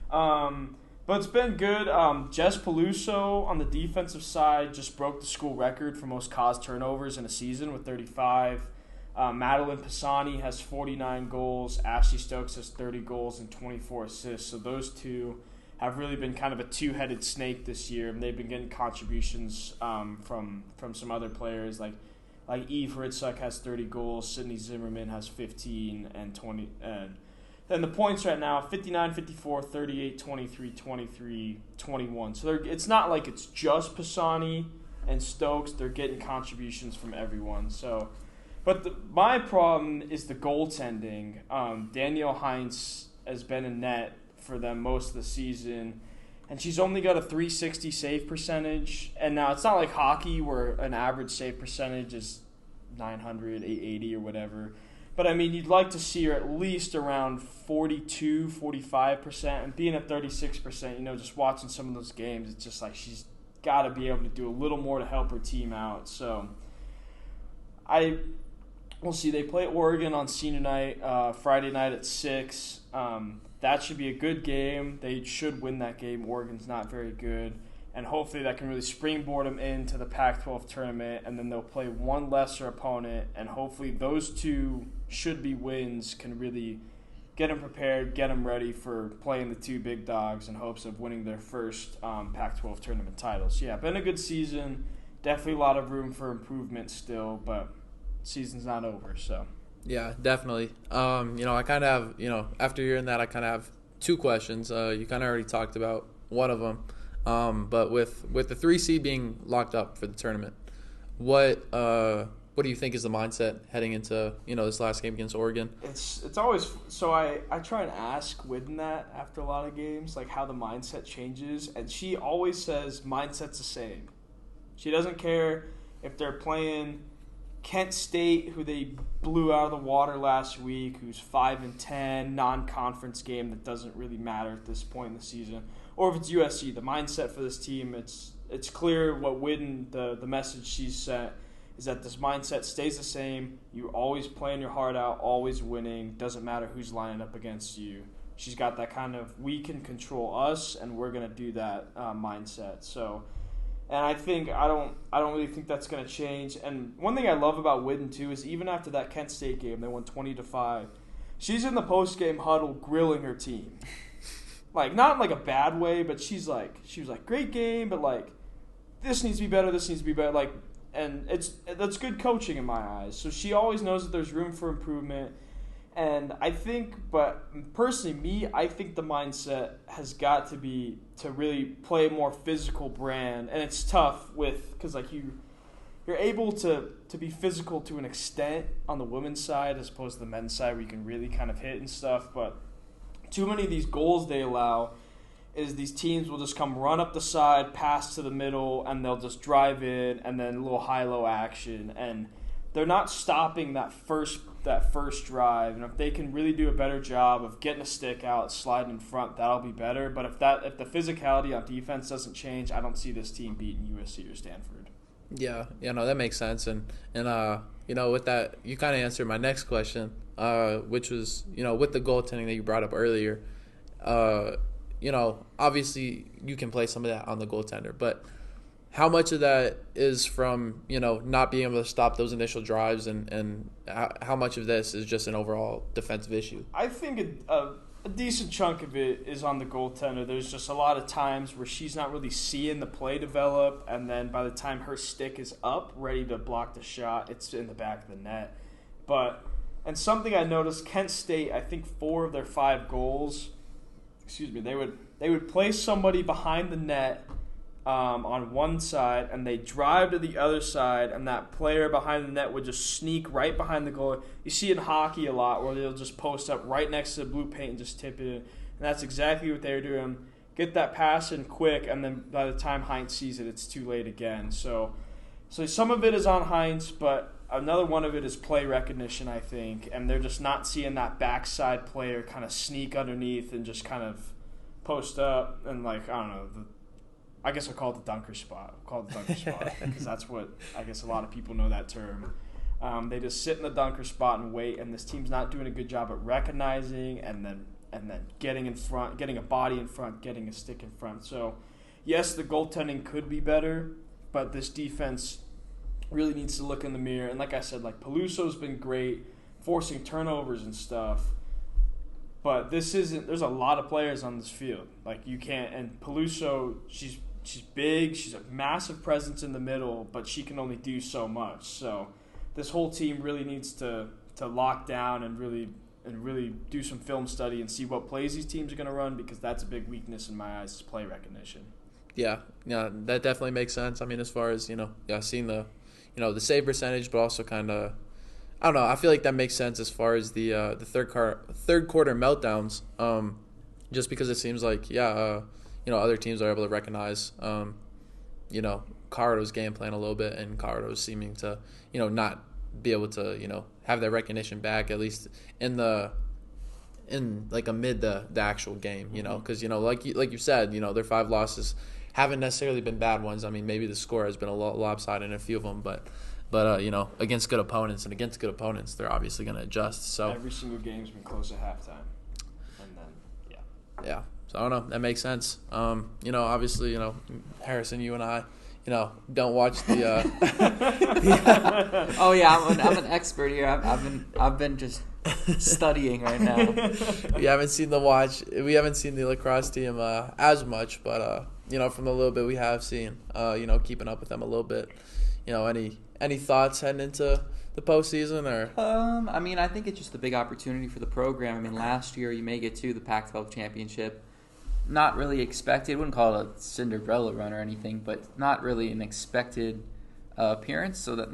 S2: But it's been good. Jess Peluso on the defensive side just broke the school record for most caused turnovers in a season with 35. Madeline Pisani has 49 goals. Ashley Stokes has 30 goals and 24 assists. So those two have really been kind of a 2-headed snake this year, and they've been getting contributions from some other players like Eve Ritzuk has 30 goals. Sydney Zimmerman has 15 and 20. And the points right now, 59, 54, 38, 23, 23, 21. So it's not like it's just Pisani and Stokes. They're getting contributions from everyone. So. But my problem is the goaltending. Danielle Heinz has been in net for them most of the season, and she's only got a .360 save percentage. And now it's not like hockey where an average save percentage is 900, 880 or whatever. But, I mean, you'd like to see her at least around 42, 45%. And being at 36%, just watching some of those games, it's just like she's got to be able to do a little more to help her team out. So we'll see. They play Oregon on senior night, Friday night at 6. That should be a good game. They should win that game. Oregon's not very good. And hopefully that can really springboard them into the Pac-12 tournament, and then they'll play one lesser opponent, and hopefully those 2 should-be wins can really get them prepared, get them ready for playing the 2 big dogs in hopes of winning their first Pac-12 tournament titles. Yeah, been a good season. Definitely a lot of room for improvement still, but season's not over, so.
S1: Yeah, definitely. I kind of have, after hearing that, I kind of have 2 questions. You kind of already talked about one of them. But with the 3 seed being locked up for the tournament, what do you think is the mindset heading into, this last game against Oregon?
S2: It's always – so I try and ask Whidden that after a lot of games, like how the mindset changes, and she always says mindset's the same. She doesn't care if they're playing – Kent State, who they blew out of the water last week, who's 5-10, non-conference game that doesn't really matter at this point in the season, or if it's USC. The mindset for this team, it's clear what Whidden, the message she's sent, is that this mindset stays the same. You're always playing your heart out, always winning. Doesn't matter who's lining up against you. She's got that kind of we can control us, and we're gonna do that mindset. So. And I think I don't really think that's going to change. And one thing I love about Whidden too is even after that Kent State game, they won 20-5. she's in the post-game huddle grilling her team. Like, not in like a bad way, but she was like, great game, but like, this needs to be better, this needs to be better. Like, and that's good coaching in my eyes. So she always knows that there's room for improvement. And I think, but personally, I think the mindset has got to be to really play a more physical brand. And it's tough because like you're able to be physical to an extent on the women's side as opposed to the men's side where you can really kind of hit and stuff. But too many of these goals they allow is these teams will just come run up the side, pass to the middle, and they'll just drive in, and then a little high-low action. And they're not stopping that first drive. And if they can really do a better job of getting a stick out, sliding in front, that'll be better. But if the physicality on defense doesn't change, I don't see this team beating USC or Stanford.
S1: Yeah, no, that makes sense. And with that, you kind of answered my next question, which was, with the goaltending that you brought up earlier, obviously you can play some of that on the goaltender, but how much of that is from, not being able to stop those initial drives and how much of this is just an overall defensive issue?
S2: I think a decent chunk of it is on the goaltender. There's just a lot of times where she's not really seeing the play develop, and then by the time her stick is up, ready to block the shot, it's in the back of the net. And something I noticed, Kent State, I think 4 of their 5 goals, they would place somebody behind the net on one side, and they drive to the other side, and that player behind the net would just sneak right behind the goal. You see in hockey a lot where they'll just post up right next to the blue paint and just tip it in. And that's exactly what they were doing. Get that pass in quick, and then by the time Heinz sees it, it's too late again. So some of it is on Heinz, but another one of it is play recognition, I think. And they're just not seeing that backside player kind of sneak underneath and just kind of post up and, like, I don't know, I guess I'll call it the dunker spot. Because that's what I guess a lot of people know that term. They just sit in the dunker spot and wait, and this team's not doing a good job at recognizing and then getting in front, getting a body in front, getting a stick in front. So, yes, the goaltending could be better, but this defense really needs to look in the mirror. And like I said, like, Peluso's been great, forcing turnovers and stuff. But there's a lot of players on this field. Like, you can't, and Peluso, she's big, she's a massive presence in the middle, but she can only do so much. So this whole team really needs to lock down and really do some film study and see what plays these teams are going to run, because that's a big weakness in my eyes, is play recognition. Yeah, that definitely makes sense. I mean, as far as, seeing the save percentage, but also kind of, I don't know, I feel like that makes sense as far as the third quarter meltdowns, just because it seems like, other teams are able to recognize, Colorado's game plan a little bit, and Colorado's seeming to, not be able to, have that recognition back, at least in amid the actual game, because, like you said, their 5 losses haven't necessarily been bad ones. I mean, maybe the score has been a lot lopsided in a few of them, but against good opponents, they're obviously going to adjust. So every single game's been close at halftime, and then
S1: yeah. So I don't know. That makes sense. Obviously, Harrison, you and I, don't watch the.
S3: Oh yeah, I'm an expert here. I've been just studying right now.
S1: We haven't seen the lacrosse team as much, but from the little bit we have seen, keeping up with them a little bit. Any thoughts heading into the postseason, or?
S3: I mean, I think it's just a big opportunity for the program. I mean, last year you make it to the Pac-12 championship. Not really expected. Wouldn't call it a Cinderella run or anything, but not really an expected appearance. So that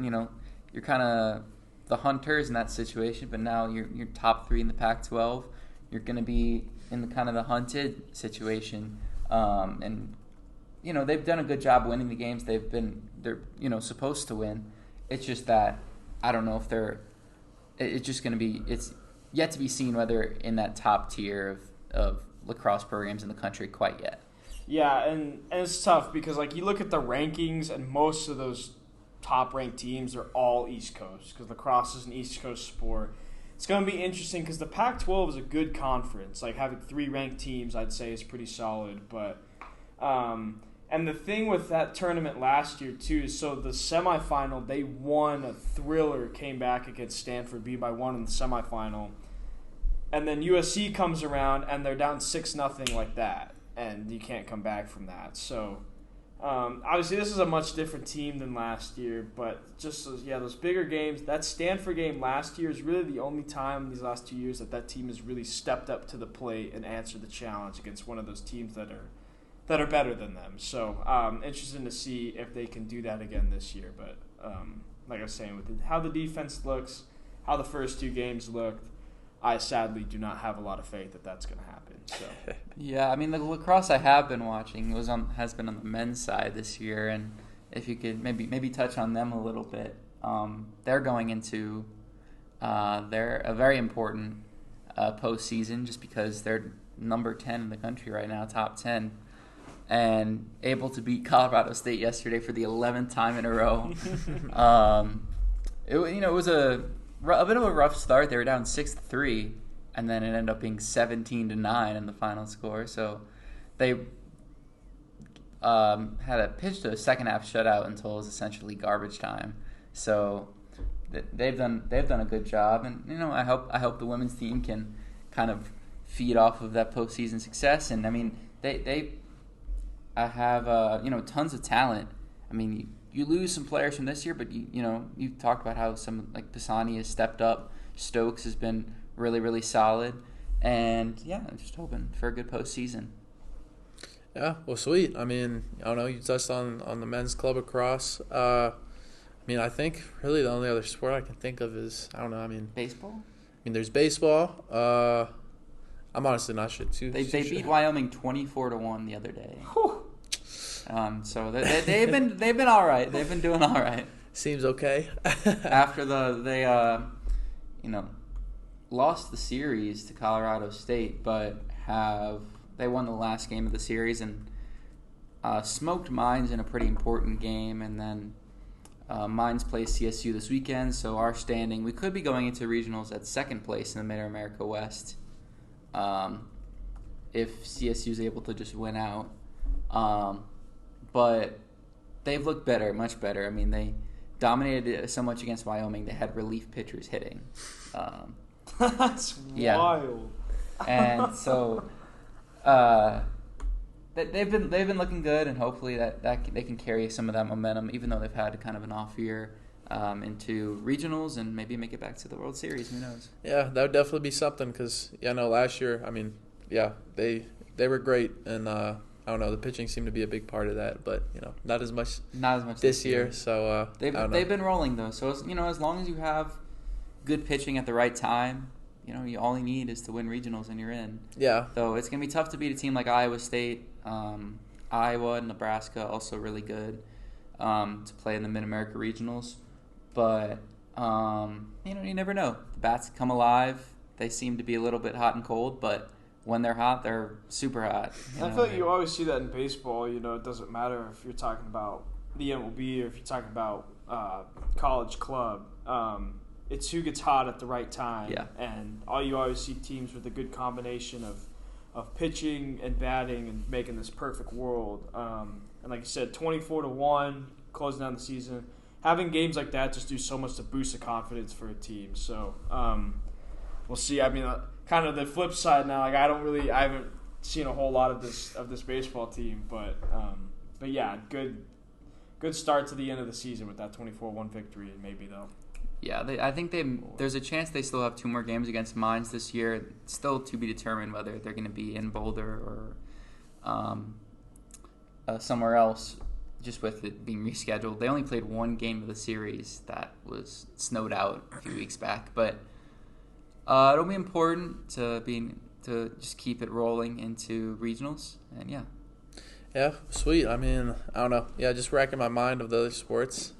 S3: you're kind of the hunters in that situation. But now you're top 3 in the Pac-12. You're going to be in the kind of the hunted situation, and they've done a good job winning the games they're supposed to win. It's just that I don't know if it's just going to be, it's yet to be seen whether in that top tier of lacrosse programs in the country quite yet.
S2: Yeah, and it's tough because, like, you look at the rankings, and most of those top-ranked teams are all East Coast, because lacrosse is an East Coast sport. It's going to be interesting because the Pac-12 is a good conference. Like, having 3 ranked teams, I'd say, is pretty solid. But and the thing with that tournament last year, too, is so the semifinal, they won a thriller, came back against Stanford, beat by 1 in the semifinal. and then USC comes around and they're down 6-0 like that, and you can't come back from that. So obviously this is a much different team than last year, but just those bigger games. That Stanford game last year is really the only time these last 2 years that team has really stepped up to the plate and answered the challenge against one of those teams that are better than them. So interesting to see if they can do that again this year. But like I was saying, with how the defense looks, how the first 2 games looked, I sadly do not have a lot of faith that that's going to happen. So.
S3: Yeah, I mean, the lacrosse I have been watching has been on the men's side this year, and if you could maybe touch on them a little bit, they're going into they're a very important postseason just because they're number 10 in the country right now, top 10, and able to beat Colorado State yesterday for the 11th time in a row. It was a bit of a rough start. They were down 6-3, and then it ended up being 17-9 in the final score. So they had a pitch to a second half shutout until it was essentially garbage time. So they've done a good job, and I hope the women's team can kind of feed off of that postseason success. And I mean they have tons of talent. I mean you lose some players from this year, but you talked about how some like Pisani has stepped up. Stokes has been really, really solid, and I'm just hoping for a good postseason.
S1: Yeah, well, sweet. I mean, I don't know. You touched on the men's club lacrosse. I mean, I think really the only other sport I can think of is
S3: baseball.
S1: I mean, there's baseball. I'm honestly not sure too.
S3: They beat Wyoming 24-1 the other day. Whew. So they've been all right. They've been doing all right.
S1: Seems okay.
S3: After they lost the series to Colorado State, but they won the last game of the series and smoked Mines in a pretty important game, and then Mines plays CSU this weekend. So our standing, we could be going into regionals at second place in the Mid-America West if CSU is able to just win out. But they've looked better, much better. I mean, they dominated so much against Wyoming. They had relief pitchers hitting.
S2: That's wild.
S3: And so they've been looking good, and hopefully that they can carry some of that momentum, even though they've had kind of an off year, into regionals and maybe make it back to the World Series. Who knows? Yeah,
S1: that would definitely be something because last year, I mean, they were great, and I don't know, the pitching seemed to be a big part of that, but not as much this year. So
S3: they've been rolling though. So as long as you have good pitching at the right time, all you need is to win regionals and you're in.
S1: Yeah.
S3: So it's gonna be tough to beat a team like Iowa State, Iowa, and Nebraska, also really good to play in the Mid-America regionals. But you never know. The bats come alive. They seem to be a little bit hot and cold, but when they're hot, they're super hot.
S2: I feel like you always see that in baseball. It doesn't matter if you're talking about the MLB or if you're talking about college club. It's who gets hot at the right time.
S3: Yeah.
S2: And you always see teams with a good combination of pitching and batting and making this perfect world. And like you said, 24-1, closing down the season. Having games like that just do so much to boost the confidence for a team. So we'll see. I mean, kind of the flip side now. Like I haven't seen a whole lot of this baseball team, but yeah, good start to the end of the season with that 24-1 victory, and maybe they'll.
S3: Yeah, I think there's a chance they still have 2 more games against Mines this year. It's still to be determined whether they're going to be in Boulder or somewhere else, just with it being rescheduled. They only played 1 game of the series that was snowed out a few weeks back, but it'll be important to just keep it rolling into regionals, and yeah.
S1: Yeah, sweet. I mean, I don't know. Yeah, just racking my mind of the other sports.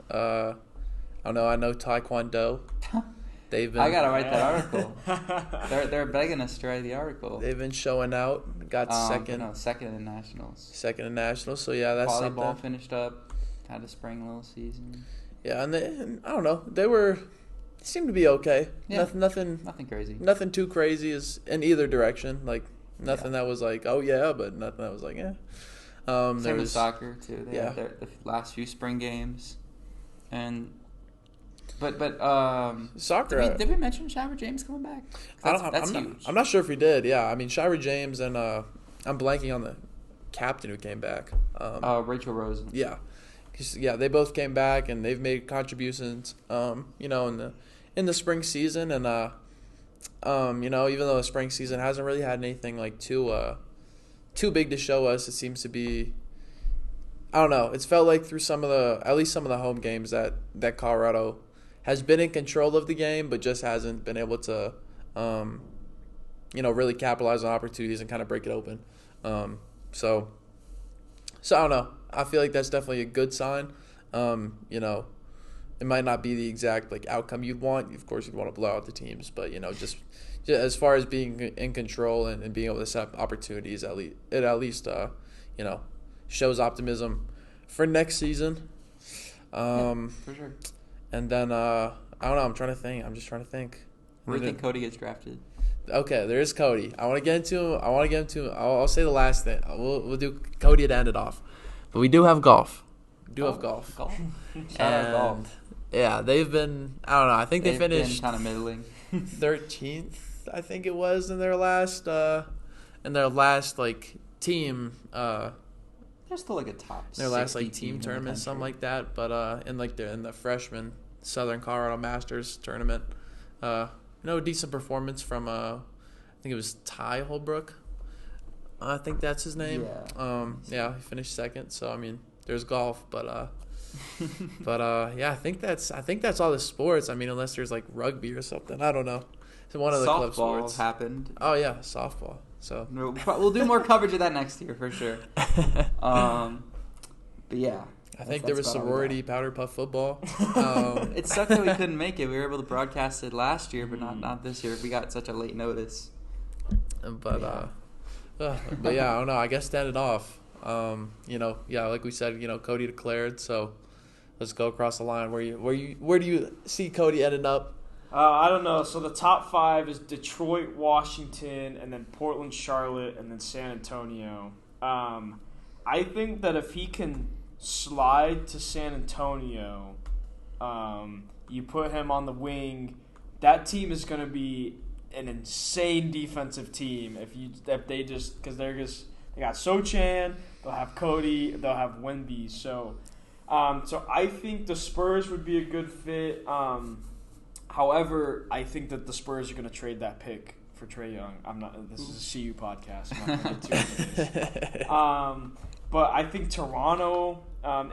S1: I know Taekwondo. They've been.
S3: I gotta write that article. They're begging us to write the article.
S1: They've been showing out. Got
S3: second in nationals.
S1: Second in nationals. So yeah, that's
S3: volleyball
S1: something.
S3: Finished up. Had a spring little season.
S1: Yeah, and I don't know. They seemed to be okay.
S3: Yeah.
S1: Nothing
S3: crazy.
S1: Nothing too crazy is in either direction. Like nothing that was like, oh yeah, but nothing that was like, yeah.
S3: Same with soccer too. They had the last few spring games, and But
S1: Soccer.
S3: did we mention Showers James coming back? That's huge.
S1: I'm not sure if we did. Yeah, I mean Showers James and I'm blanking on the captain who came back.
S3: Rachel Rosen.
S1: Yeah, they both came back and they've made contributions. In the spring season and even though the spring season hasn't really had anything like too big to show us, it seems to be. I don't know. It's felt like through at least some of the home games that Colorado has been in control of the game, but just hasn't been able to, really capitalize on opportunities and kind of break it open. So I don't know. I feel like that's definitely a good sign. It might not be the exact outcome you'd want. Of course, you'd want to blow out the teams, but just as far as being in control and being able to set up opportunities, it at least shows optimism for next season.
S3: For sure.
S1: And then I don't know. I'm just trying to think.
S3: Where do you think Cody gets drafted?
S1: Okay, there is Cody. I want to get into him. I'll say the last thing. We'll do Cody to end it off. But we do have golf.
S3: Golf.
S1: Shout out golf. Yeah, they've been. I don't know. I think they finished
S3: kind of middling.
S1: 13th, I think it was in their last team.
S3: They're still a top.
S1: Their last team tournament, something like that. But in the freshman Southern Colorado Masters tournament, decent performance from I think it was Ty Holbrook. I think that's his name.
S3: Yeah.
S1: He finished second. So I mean, there's golf, but I think that's all the sports. I mean, unless there's rugby or something, I don't know. It's one of the club sports.
S3: Softball happened.
S1: Oh yeah, softball. So
S3: we'll do more coverage of that next year for sure. But yeah,
S1: I think there was sorority powder puff football.
S3: It sucked that we couldn't make it. We were able to broadcast it last year, but not this year. We got such a late notice.
S1: But yeah, I don't know. I guess to end it off, like we said, Cody declared. So let's go across the line. Where do you see Cody ending up?
S2: I don't know. So the top 5 is Detroit, Washington, and then Portland, Charlotte, and then San Antonio. I think that if he can slide to San Antonio, you put him on the wing, that team is going to be an insane defensive team. If they just because they got Sochan, they'll have Cody, they'll have Wemby. So I think the Spurs would be a good fit. However, I think that the Spurs are going to trade that pick for Trae Young. This is a CU podcast. I'm not going to get too into this. But I think Toronto,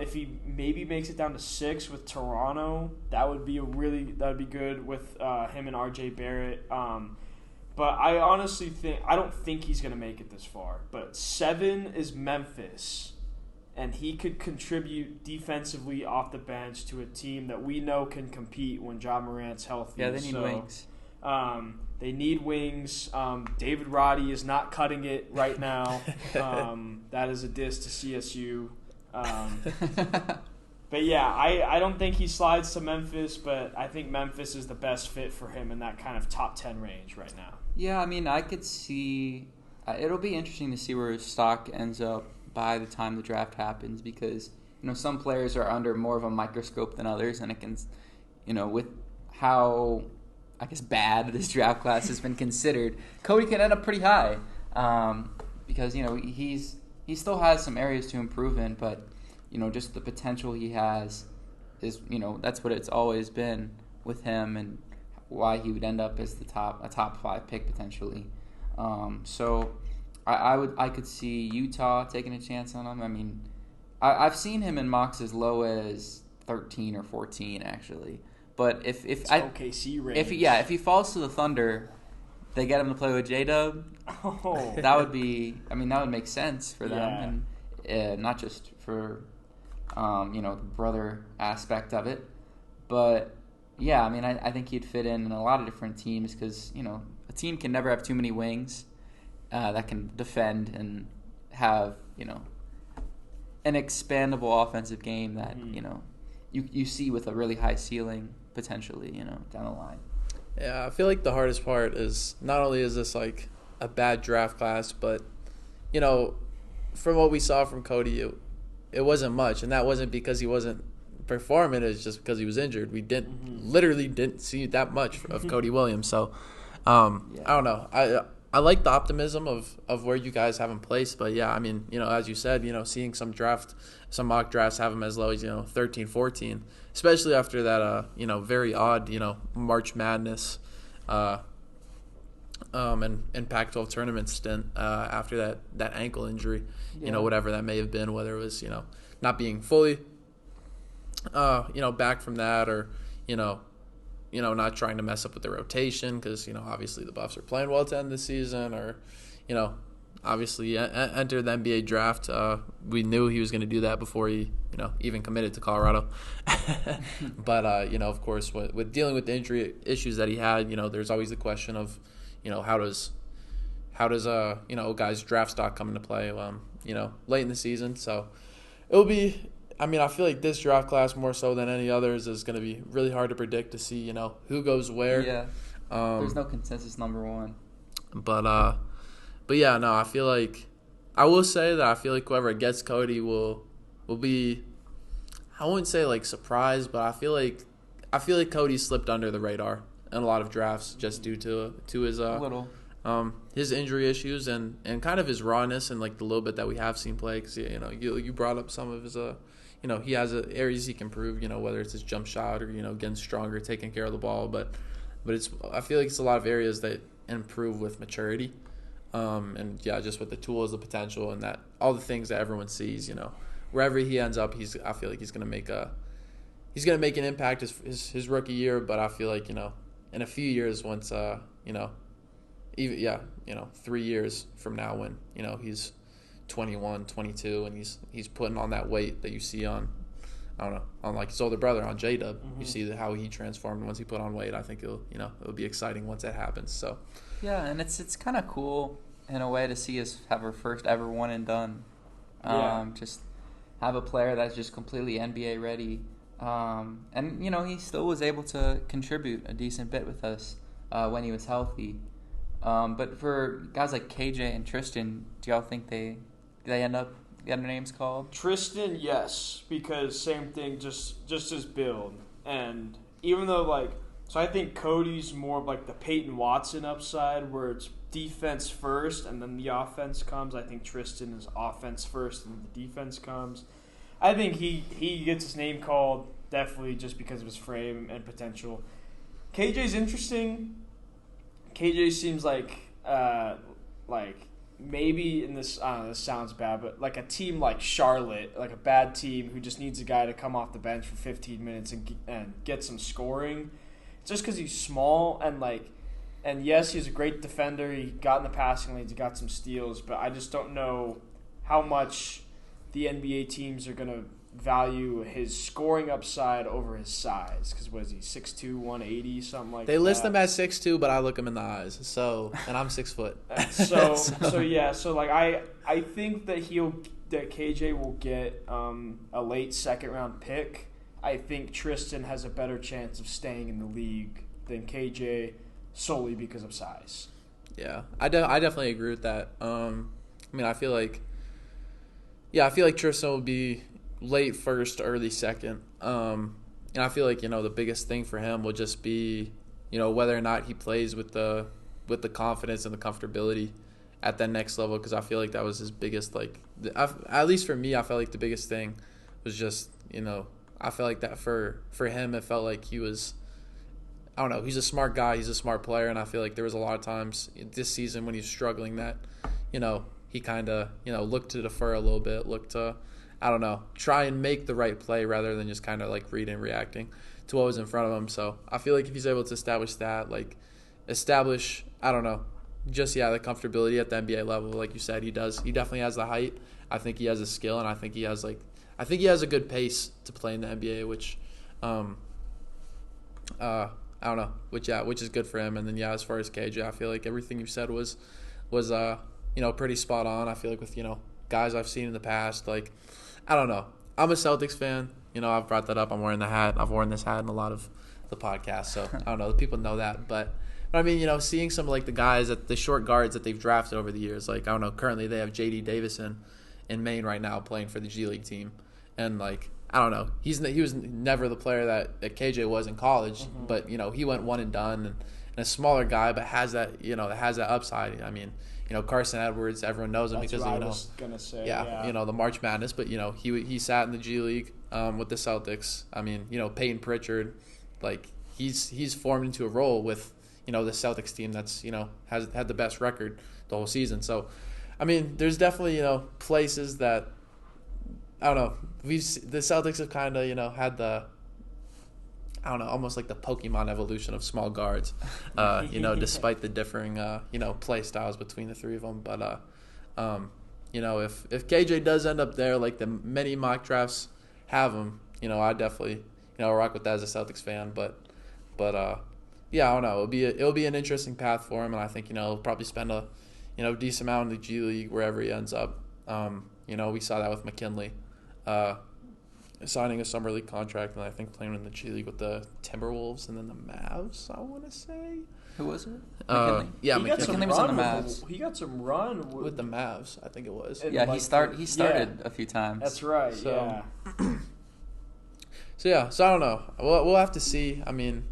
S2: if he maybe makes it down to 6 with Toronto, that would be good with him and RJ Barrett. But I honestly I don't think he's going to make it this far. But 7 is Memphis. And he could contribute defensively off the bench to a team that we know can compete when Ja Morant's healthy.
S3: Yeah, they need wings.
S2: They need wings. David Roddy is not cutting it right now. That is a diss to CSU. But yeah, I don't think he slides to Memphis, but I think Memphis is the best fit for him in that kind of top 10 range right now.
S3: Yeah, I mean, I could see it'll be interesting to see where his stock ends up by the time the draft happens, because some players are under more of a microscope than others, and it can, with how I guess bad this draft class has been considered, Cody can end up pretty high, because he still has some areas to improve in, but just the potential he has is that's what it's always been with him, and why he would end up as a top 5 pick potentially. So I could see Utah taking a chance on him. I mean, I've seen him in mocks as low as 13 or 14 actually. But if
S2: OKC range.
S3: if he falls to the Thunder, they get him to play with J-Dub.
S2: Oh.
S3: That would make sense for them, and not just for the brother aspect of it, but yeah, I mean I think he'd fit in a lot of different teams, because a team can never have too many wings that can defend and have an expandable offensive game that you see with a really high ceiling potentially down the line.
S1: Yeah, I feel like the hardest part is not only is this a bad draft class, but from what we saw from Cody, it wasn't much, and that wasn't because he wasn't perform in is just because he was injured. We literally didn't see that much of Cody Williams. So I don't know. I like the optimism of where you guys have him placed, but yeah, I mean, as you said, seeing some mock drafts have him as low as 13, 14, especially after that very odd March Madness and Pac-12 tournament stint after that ankle injury, whatever that may have been, whether it was not being fully back from that, or not trying to mess up with the rotation because obviously the Buffs are playing well to end the season, or obviously enter the NBA draft. We knew he was going to do that before he even committed to Colorado. But of course, with dealing with the injury issues that he had, there's always the question of how does a guy's draft stock come into play late in the season. So it'll be, I feel like this draft class more so than any others is going to be really hard to predict, to see who goes where.
S3: Yeah. There's no consensus number one.
S1: But yeah, no, I will say that I feel like whoever gets Cody will be, I wouldn't say like surprised, but I feel like Cody slipped under the radar in a lot of drafts just due to his injury issues and kind of his rawness and like the little bit that we have seen play. Because you brought up some of his he has areas he can improve, whether it's his jump shot or getting stronger, taking care of the ball, but I feel like it's a lot of areas that improve with maturity, and yeah, just with the tools, the potential, and that all the things that everyone sees. Wherever he ends up, I feel like he's gonna make an impact his rookie year, but I feel like in a few years, once 3 years from now, when he's 21, 22, and he's putting on that weight that you see on like his older brother, on J-Dub. You see how he transformed once he put on weight. I think it'll be exciting once that happens. So
S3: yeah, and it's kind of cool in a way to see us have our first ever one and done. Just have a player that's just completely NBA ready. And he still was able to contribute a decent bit with us when he was healthy. But for guys like KJ and Tristan, do y'all think they end up getting their names called?
S2: Tristan, yes, because same thing, just his build. And even though so I think Cody's more of like the Peyton Watson upside, where it's defense first and then the offense comes. I think Tristan is offense first and the defense comes. I think he gets his name called definitely just because of his frame and potential. KJ's interesting. KJ seems like maybe in this, I don't know, this sounds bad, but like a team like Charlotte, like a bad team who just needs a guy to come off the bench for 15 minutes and get some scoring, just because he's small and yes, he's a great defender. He got in the passing lanes, he got some steals, but I just don't know how much the NBA teams are going to value his scoring upside over his size. Because what is he, 6'2", 180, something like that?
S1: They list him at 6'2", but I look him in the eyes. And I'm 6 foot.
S2: So yeah. So I think that KJ will get a late second round pick. I think Tristan has a better chance of staying in the league than KJ solely because of size.
S1: Yeah, I definitely agree with that. I feel like Tristan will be late first, early second. And I feel like, the biggest thing for him will just be, whether or not he plays with the confidence and the comfortability at that next level, because I feel like that was his biggest, at least for me, I felt like the biggest thing was just, I felt like that for him, it felt like he was, I don't know, he's a smart guy, he's a smart player, and I feel like there was a lot of times this season when he's struggling that, he kind of, looked to defer a little bit, looked to, I don't know, try and make the right play rather than just kind of reading and reacting to what was in front of him. So I feel like if he's able to establish that, I don't know, just, the comfortability at the NBA level, like you said, he does. He definitely has the height. I think he has the skill, and I think he has a good pace to play in the NBA, which, I don't know, which is good for him. And then, as far as KJ, I feel like everything you said was pretty spot on. I feel like with, guys I've seen in the past, I don't know. I'm a Celtics fan. I've brought that up. I'm wearing the hat. I've worn this hat in a lot of the podcasts, so I don't know. People know that. But I mean, seeing some of the guys, the short guards that they've drafted over the years, I don't know, currently they have J.D. Davison in Maine right now playing for the G League team. And, I I don't know. He was never the player that KJ was in college, but he went one and done, and a smaller guy, but has that upside. I mean, Carson Edwards, everyone knows him because
S2: I was gonna say,
S1: the March Madness, but he sat in the G League with the Celtics. I mean, Peyton Pritchard, like he's formed into a role with the Celtics team that's has had the best record the whole season. So, I mean, there's definitely places that I don't know. The Celtics have kind of had the almost like the Pokemon evolution of small guards, despite the differing play styles between the three of them. But if KJ does end up there, like the many mock drafts have him, I definitely rock with that as a Celtics fan. But yeah, I don't know. It'll be an interesting path for him, and I think he'll probably spend a decent amount in the G League wherever he ends up. We saw that with McKinley. Signing a summer league contract, and I think playing in the G League with the Timberwolves and then the Mavs, I want to say.
S3: Who was it?
S1: McKinley. Yeah,
S3: McKinley was on the Mavs.
S2: He got some run
S1: with the Mavs, I think it was.
S3: Yeah, he started a few times.
S2: That's right,
S1: so I don't know. We'll have to see. I mean,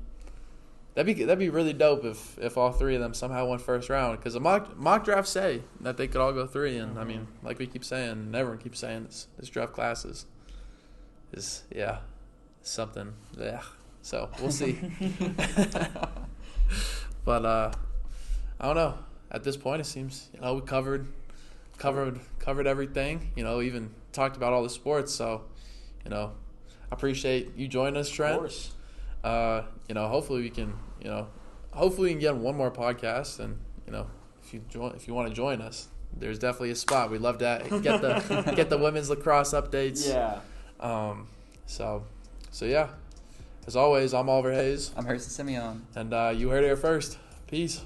S1: that'd be really dope if all three of them somehow went first round, because the mock drafts say that they could all go three, and I mean, like we keep saying, and everyone keeps saying, this draft class is something. Yeah. So we'll see. But I don't know. At this point, it seems we covered everything. Even talked about all the sports. So I appreciate you joining us, Trent.
S2: Of course.
S1: Hopefully we can get one more podcast, and if you want to join us, there's definitely a spot. We'd love to get the women's lacrosse updates.
S2: Yeah.
S1: So yeah. As always, I'm Oliver Hayes.
S3: I'm Harrison Simeon.
S1: And you heard it here first. Peace.